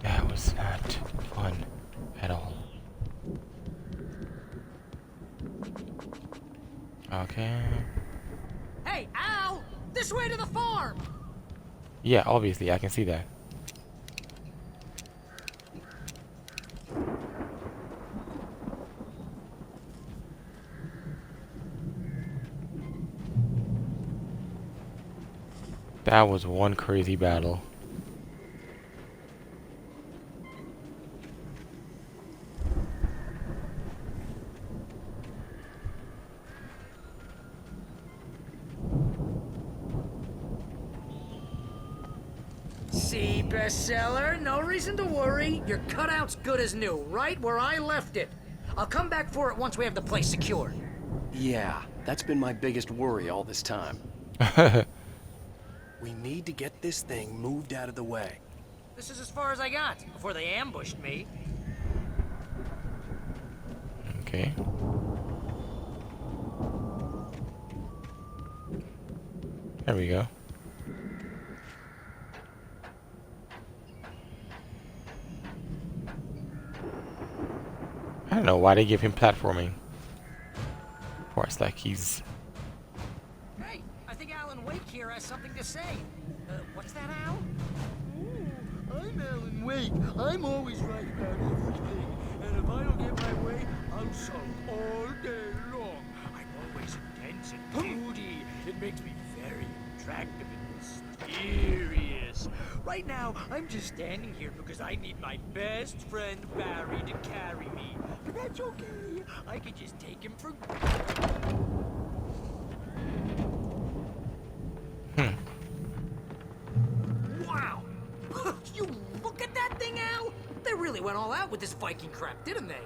That was not fun at all. Okay. Hey, Al! This way to the farm! Yeah, obviously, I can see that. That was one crazy battle. See, bestseller? No reason to worry. Your cutout's good as new, right where I left it. I'll come back for it once we have the place secured. Yeah, that's been my biggest worry all this time. We need to get this thing moved out of the way. This is as far as I got before they ambushed me. Okay. There we go. I don't know why they give him platforming. Or it's like he's... Hey, I think Alan Wake here has something to say. What's that, Al? I'm Alan Wake. I'm always right about everything. And if I don't get my way, I'm sulk all day long. I'm always intense and moody. It makes me very attractive and mysterious. Right now, I'm just standing here because I need my best friend Barry to carry me. But that's okay. I can just take him for Wow! You look at that thing, Al! They really went all out with this Viking crap, didn't they?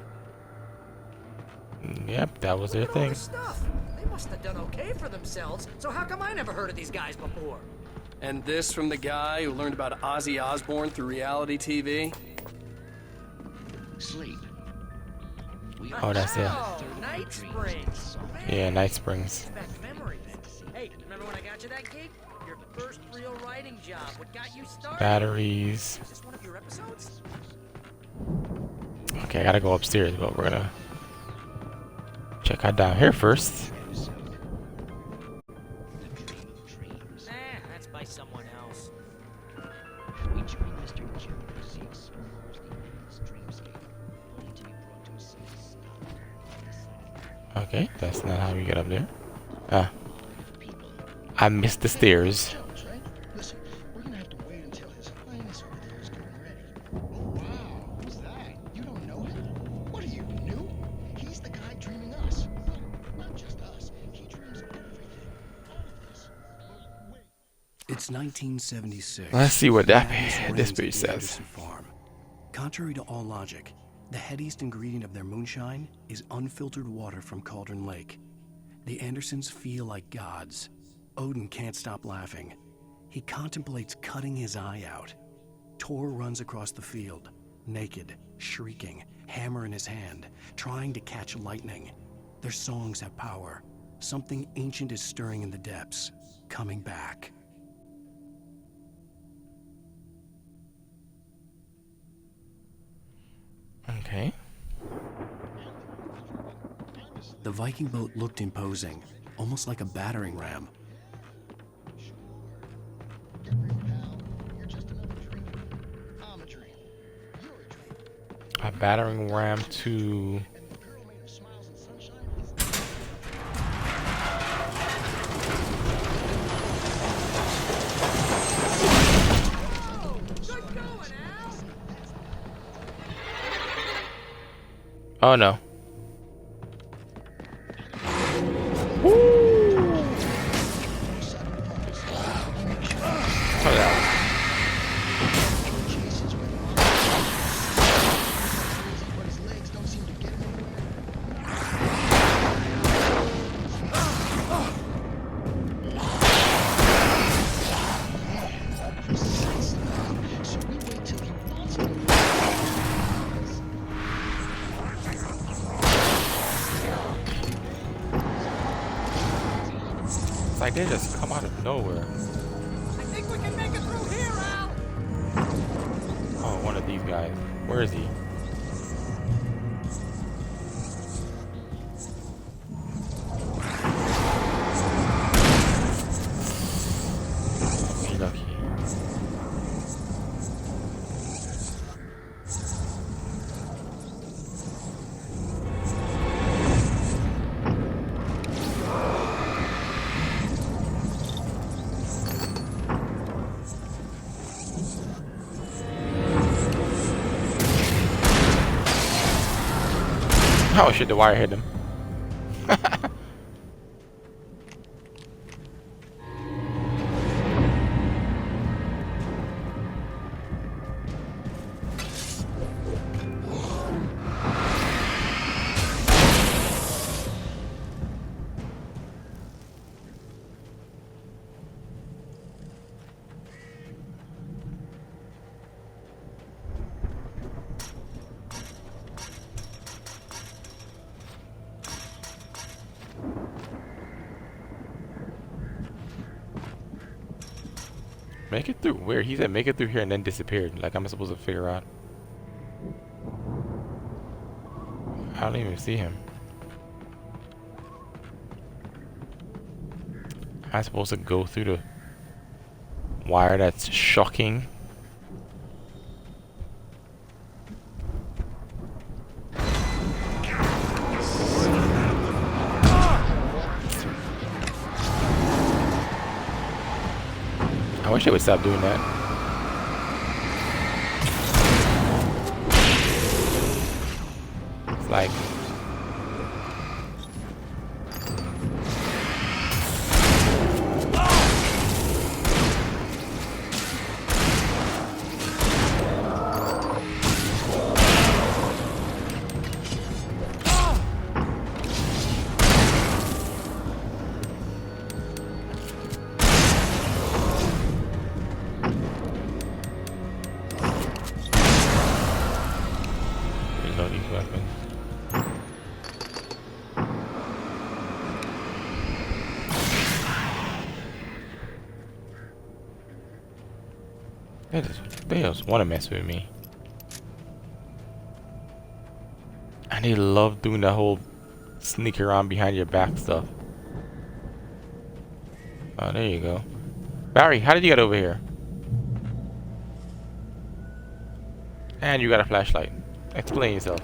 Yep, that was their Look at all thing. this stuff. They must have done okay for themselves, so how come I never heard of these guys before? And this from the guy who learned about Ozzy Osbourne through reality TV? Sleep. Oh, that's it. Oh, Night Springs. Yeah, Night Springs. Back memories. Hey, remember when I got you that gig? Your first real writing job. What got you started? Batteries. Is this one of your episodes? Okay, I gotta go upstairs, but we're gonna check out down here first. That's by someone Okay, that's not how you get up there. Ah. I missed the stairs. Listen, we're gonna have to wait until His Highness over there is getting ready. Oh wow, who's that? You don't know him? What are you, new? He's the guy dreaming us. Well, not just us. He dreams everything. All of us. But wait. It's 1976. Let's see what that Madness this reigns page at the says. Anderson farm. Contrary to all logic, the headiest ingredient of their moonshine is unfiltered water from Cauldron Lake. The Andersons feel like gods. Odin can't stop laughing. He contemplates cutting his eye out. Tor runs across the field, naked, shrieking, hammer in his hand, trying to catch lightning. Their songs have power. Something ancient is stirring in the depths, coming back. Okay. The Viking boat looked imposing, almost like a battering ram. A battering ram to... Oh no. Oh, yeah. It's like they just come out of nowhere. I think we can make it through here, Al. Oh, one of these guys. Where is he? Okay, lucky. Oh shit, the wire hit him. Make it through where? He said make it through here and then disappeared. Like I'm supposed to figure out. I don't even see him. Am I supposed to go through the wire that's shocking? I wish they would stop doing that. It's like... Reload these weapons. They just want to mess with me. And they love doing that whole sneak around behind your back stuff. Oh, there you go. Barry, how did you get over here? And you got a flashlight. Explain yourself.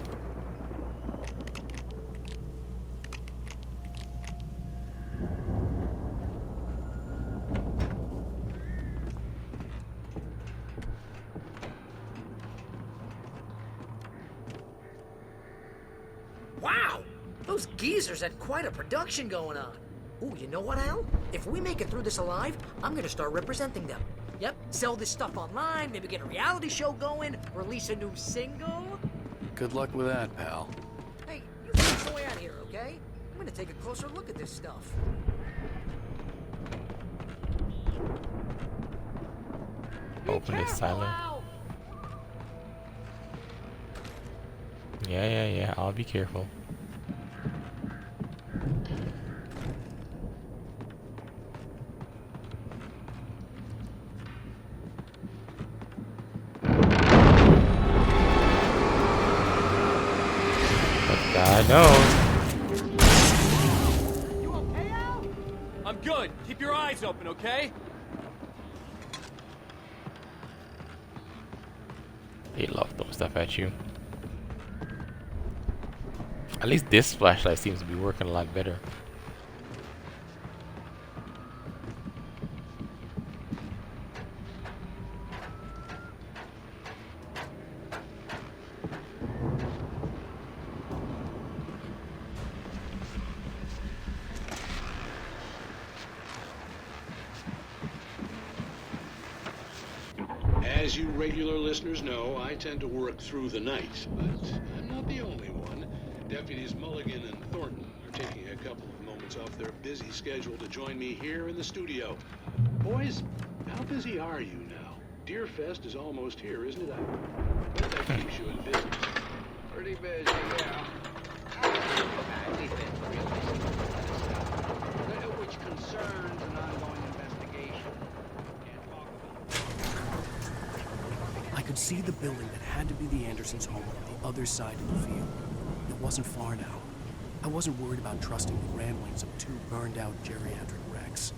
Those geezers had quite a production going on. Ooh, you know what, Al? If we make it through this alive, I'm gonna start representing them. Yep, sell this stuff online, maybe get a reality show going, release a new single. Good luck with that, pal. Hey, you get your way out of here, okay? I'm gonna take a closer look at this stuff. Open this silent. Yeah. I'll be careful. But God knows. You okay, Al? I'm good. Keep your eyes open, okay? They love throwing stuff at you. At least this flashlight seems to be working a lot better. As you regular listeners know, I tend to work through the night, but I'm not the only one. Deputies Mulligan and Thornton are taking a couple of moments off their busy schedule to join me here in the studio. Boys, how busy are you now? Deerfest is almost here, isn't it? I bet that keeps you in business. Pretty busy, yeah. We've been real busy with stuff, which concerns an ongoing investigation. I could see the building that had to be the Andersons' home on the other side of the field. It wasn't far now. I wasn't worried about trusting the ramblings of two burned-out geriatric wrecks.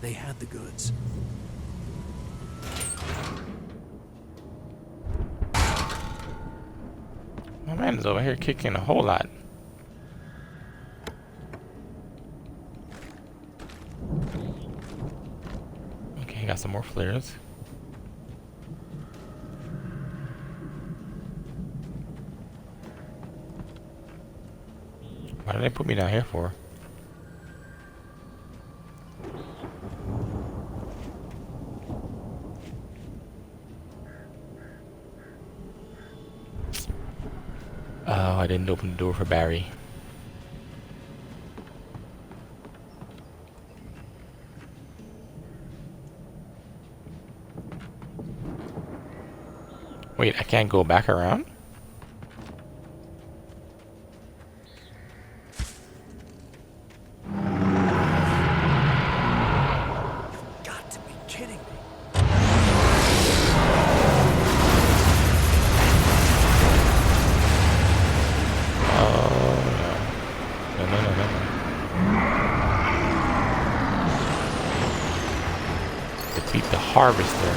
They had the goods. My man is over here kicking a whole lot. Okay, got some more flares. Why did they put me down here for? Oh, I didn't open the door for Barry. Wait, I can't go back around? Got to be kidding me. Defeat the harvester.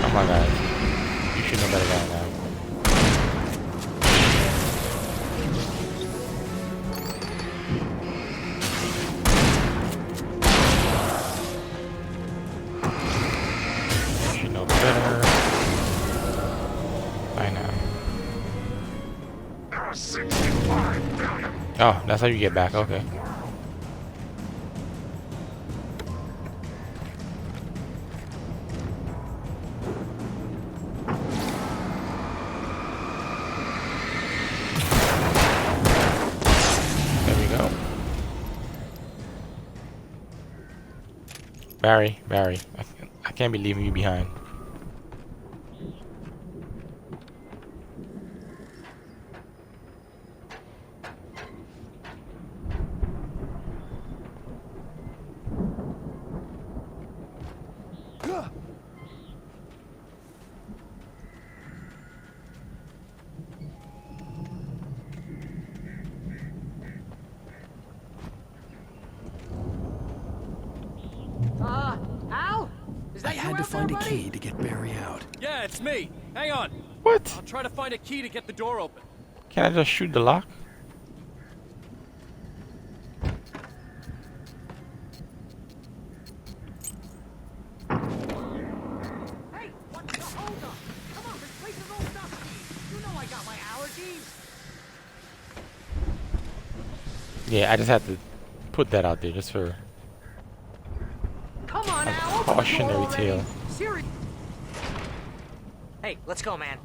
Come on, guys. You should know better than that. You should know better. By now. Oh, that's how you get back. Okay. There we go. Barry, I can't be leaving you behind. Al? Is that I you had to out find there, a buddy? key to get Barry out. Yeah, it's me. Hang on. What? I'll try to find a key to get the door open. Can I just shoot the lock? Yeah, I just had to put that out there just for Come on, a Al, open the door cautionary already. tale. Siri. Hey, let's go, man.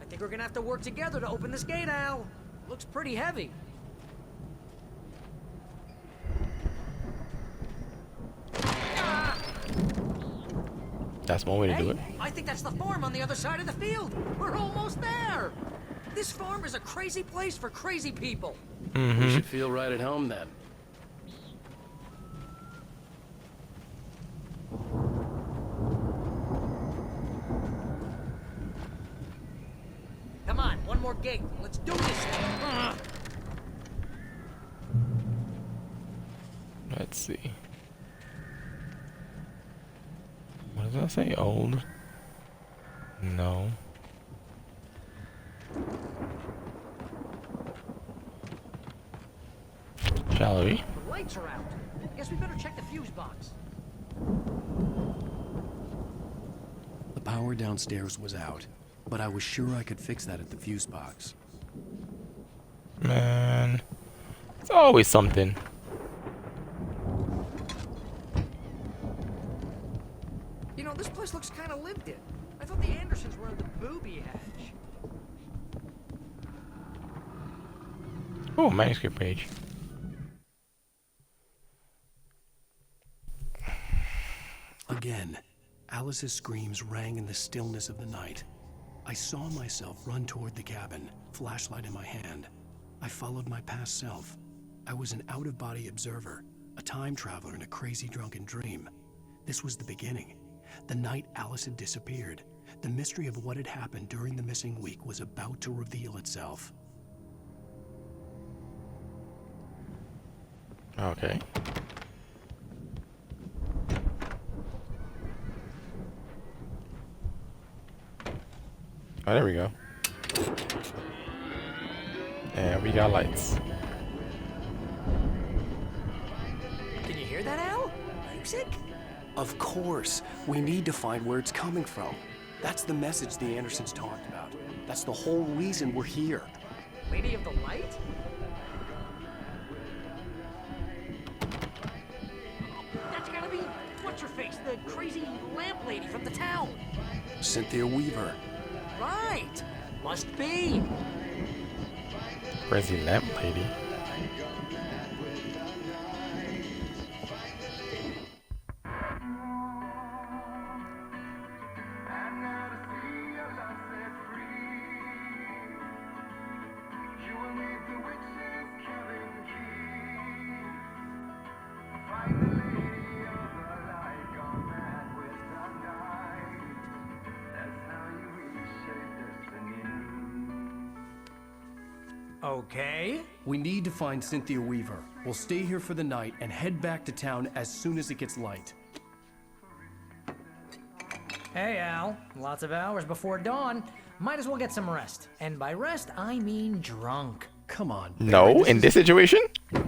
I think we're gonna have to work together to open this gate, Al. Looks pretty heavy. That's one way to do it. I think that's the farm on the other side of the field. We're almost there. This farm is a crazy place for crazy people. We should feel right at home then. Come on, one more gate. Let's do this. Let's see. What does that say? Old? No. Shall we? The lights are out. Guess we better check the fuse box. The power downstairs was out, but I was sure I could fix that at the fuse box. Man, it's always something. You know, this place looks kind of lived in. I thought the Andersons were on the booby hatch. Oh, manuscript page. Again, Alice's screams rang in the stillness of the night. I saw myself run toward the cabin, flashlight in my hand. I followed my past self. I was an out-of-body observer, a time traveler in a crazy drunken dream. This was the beginning. The night Alice had disappeared. The mystery of what had happened during the missing week was about to reveal itself. Okay. Oh, there we go. And we got lights. Can you hear that, Al? Music? Of course. We need to find where it's coming from. That's the message the Andersons talked about. That's the whole reason we're here. Lady of the Light? That's gotta be what's-her-face, the crazy lamp lady from the town. Cynthia Weaver. Right. Must be. Crazy lamp lady. Okay. We need to find Cynthia Weaver. We'll stay here for the night and head back to town as soon as it gets light. Hey, Al. Lots of hours before dawn. Might as well get some rest. And by rest, I mean drunk. Come on. No, in this situation?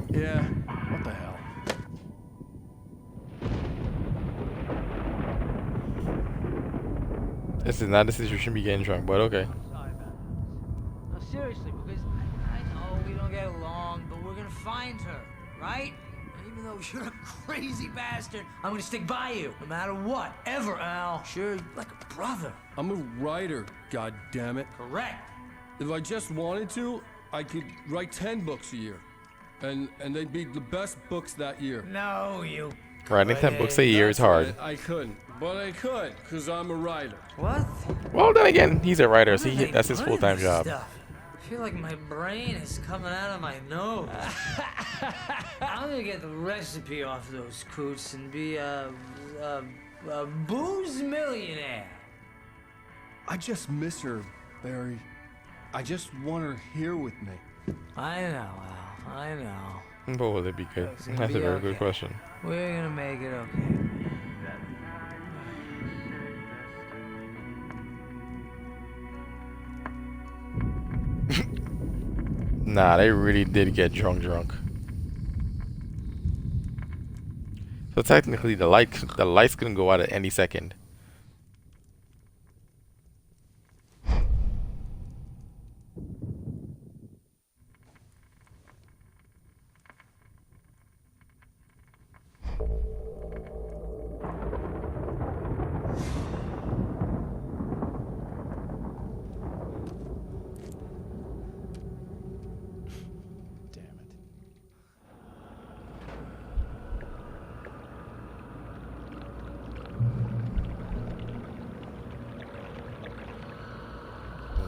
Yeah. What the hell? This is not a situation to be getting drunk, but okay. Sorry about it. No, seriously, because I know we don't get along, but we're gonna find her, right? And even though you're a crazy bastard, I'm gonna stick by you, no matter what, ever, Al. Sure, like a brother. I'm a writer, goddammit. Correct. If I just wanted to, I could write 10 books a year. And they'd be the best books that year. No, you. Writing 10 books a year is hard. I couldn't, but I could, because I'm a writer. What? Well, then again, he's a writer, so Where do that's they his put full-time this job. stuff? I feel like my brain is coming out of my nose. I'm gonna get the recipe off those coots and be a booze millionaire. I just miss her, Barry. I just want her here with me. I know, Al. I know. But will it be good? It's gonna That's a be very okay. good question. We're gonna make it okay. Nah, they really did get drunk. So technically, the light's gonna go out at any second.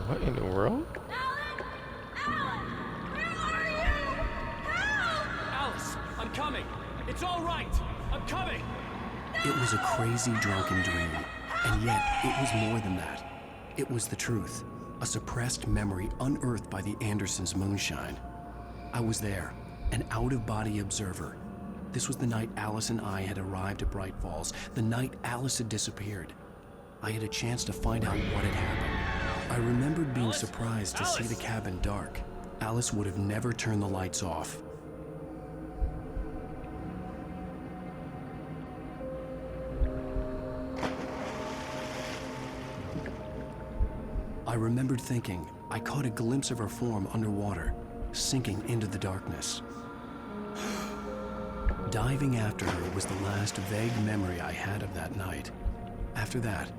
What in the world? Alice, I'm coming. It's all right. I'm coming. It was a crazy drunken dream, and yet it was more than that. It was the truth, a suppressed memory unearthed by the Andersons' moonshine. I was there, an out-of-body observer. This was the night Alice and I had arrived at Bright Falls, the night Alice had disappeared. I had a chance to find out what had happened. I remembered being surprised to see the cabin dark. Alice would have never turned the lights off. I remembered thinking I caught a glimpse of her form underwater, sinking into the darkness. Diving after her was the last vague memory I had of that night. After that,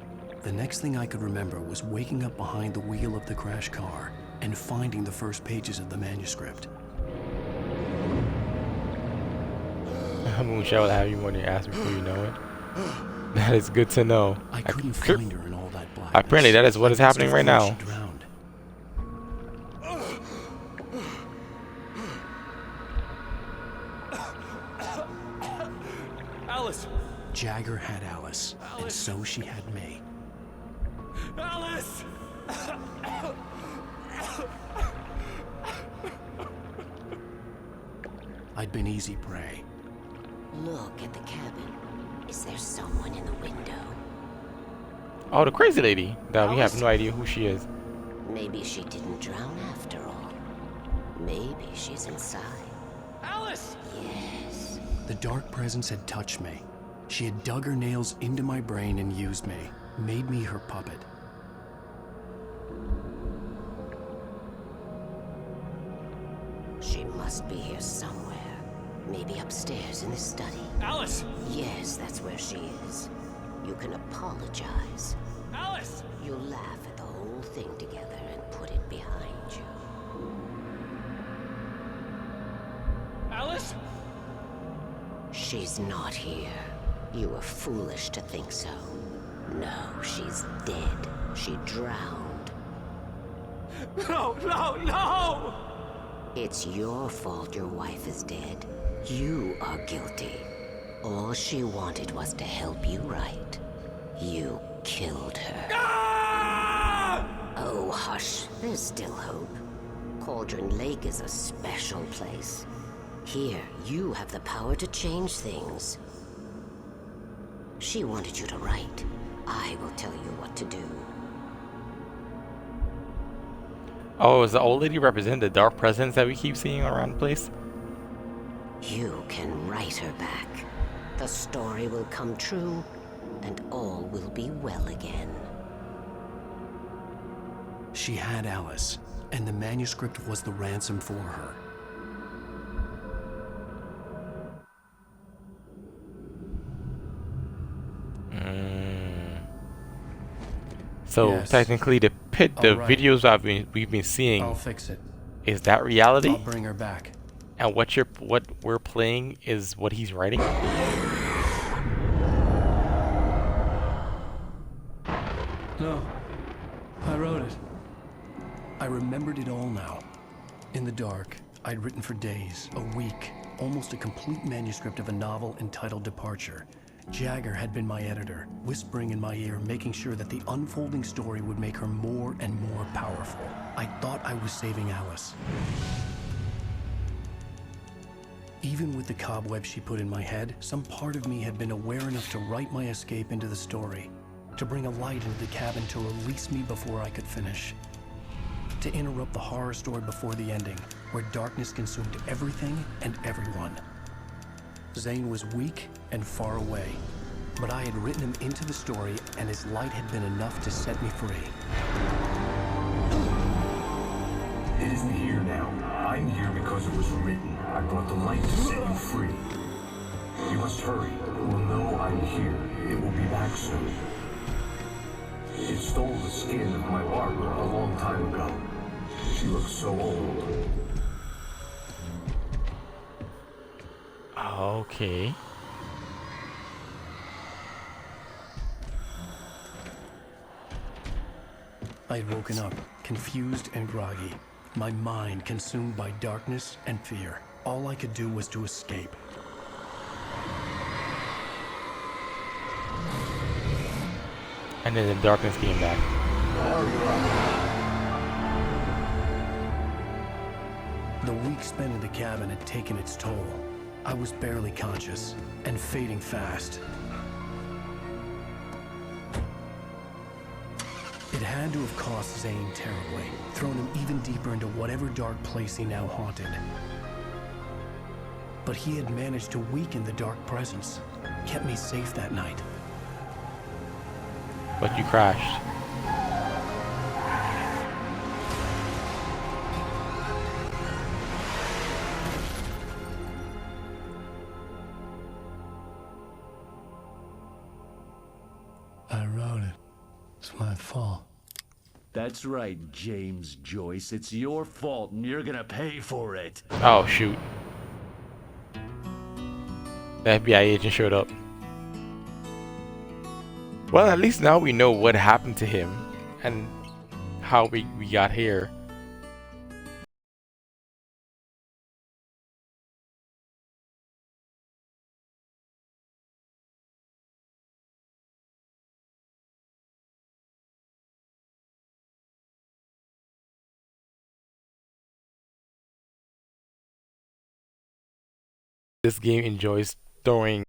the next thing I could remember was waking up behind the wheel of the crash car and finding the first pages of the manuscript. Moonshine will have you on your ass before you know it. That is good to know. I couldn't find her in all that blackness. Apparently, that is what is happening right now. She drowned. Alice! Jagger had Alice, and so she had me. Alice! I'd been easy prey. Look at the cabin. Is there someone in the window? Oh, the crazy lady. That we have no idea who she is. Maybe she didn't drown after all. Maybe she's inside. Alice! Yes. The dark presence had touched me. She had dug her nails into my brain and used me, made me her puppet. She must be here somewhere. Maybe upstairs in the study. Alice! Yes, that's where she is. You can apologize. Alice! You'll laugh at the whole thing together and put it behind you. Alice? She's not here. You were foolish to think so. No, she's dead. She drowned. No, no, no! It's your fault your wife is dead. You are guilty. All she wanted was to help you right. You killed her. Ah! Oh, hush. There's still hope. Cauldron Lake is a special place. Here, you have the power to change things. She wanted you to write. I will tell you what to do. Oh, is the old lady represent the dark presence that we keep seeing around the place? You can write her back. The story will come true, and all will be well again. She had Alice, and the manuscript was the ransom for her. So Yes. technically, the All right. videos we've been seeing, I'll fix it. is that reality? I'll bring her back. And what we're playing is what he's writing. No, I wrote it. I remembered it all now. In the dark, I'd written for days, a week, almost a complete manuscript of a novel entitled Departure. Jagger had been my editor, whispering in my ear, making sure that the unfolding story would make her more and more powerful. I thought I was saving Alice. Even with the cobweb she put in my head, some part of me had been aware enough to write my escape into the story, to bring a light into the cabin to release me before I could finish, to interrupt the horror story before the ending, where darkness consumed everything and everyone. Zane was weak and far away. But I had written him into the story, and his light had been enough to set me free. It isn't here now. I'm here because it was written. I brought the light to set you free. You must hurry. It will know I'm here. It will be back soon. It stole the skin of my Barbara a long time ago. She looks so old. Okay. I had woken up, confused and groggy, my mind consumed by darkness and fear. All I could do was to escape. And then the darkness came back. The week spent in the cabin had taken its toll. I was barely conscious and fading fast. It had to have cost Zane terribly, thrown him even deeper into whatever dark place he now haunted. But he had managed to weaken the dark presence, kept me safe that night. But you crashed. I wrote it. It's my fault. That's right, James Joyce. It's your fault, and you're gonna pay for it. Oh, shoot. The FBI agent showed up. Well, at least now we know what happened to him and how we got here. This game enjoys throwing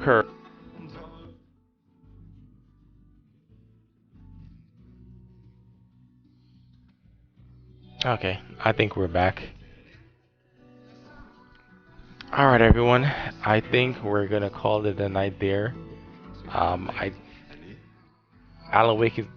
her. Okay, I think we're back. Alright everyone, I think we're gonna call it a night there. Alan Wake is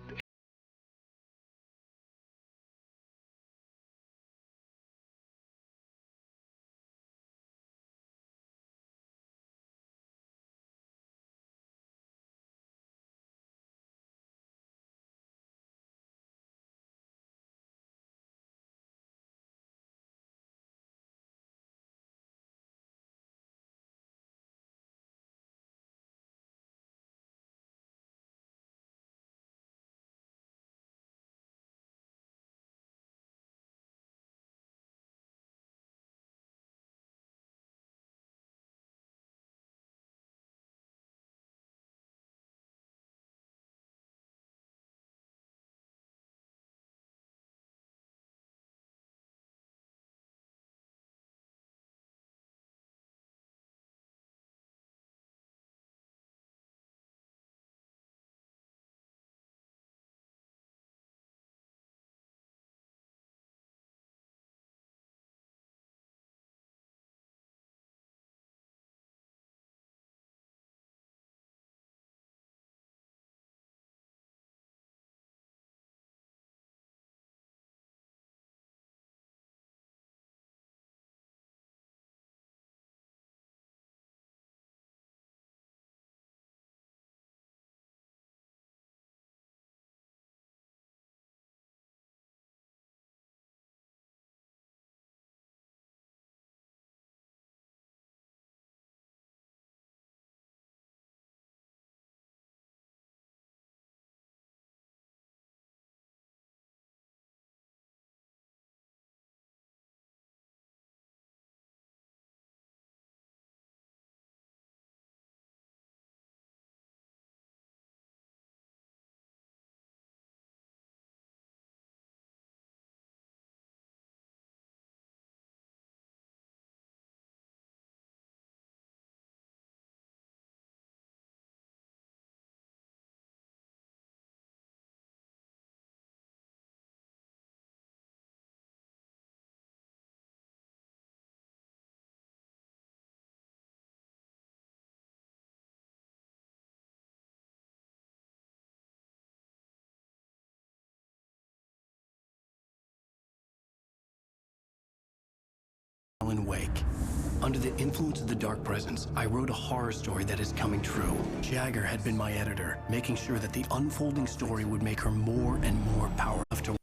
Under the influence of the Dark Presence, I wrote a horror story that is coming true. Jagger had been my editor, making sure that the unfolding story would make her more and more powerful to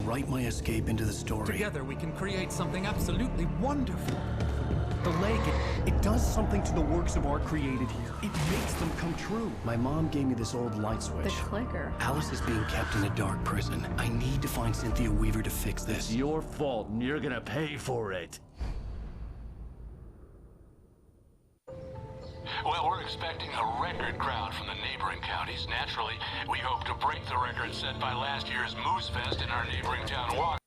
write my escape into the story. Together we can create something absolutely wonderful. The lake, it does something to the works of art created here. It makes them come true. My mom gave me this old light switch. The clicker. Alice is being kept in a dark prison. I need to find Cynthia Weaver to fix this. It's your fault, and you're gonna pay for it. Well, we're expecting a record crowd from the neighboring counties. Naturally, we hope to break the record set by last year's Moose Fest in our neighboring town,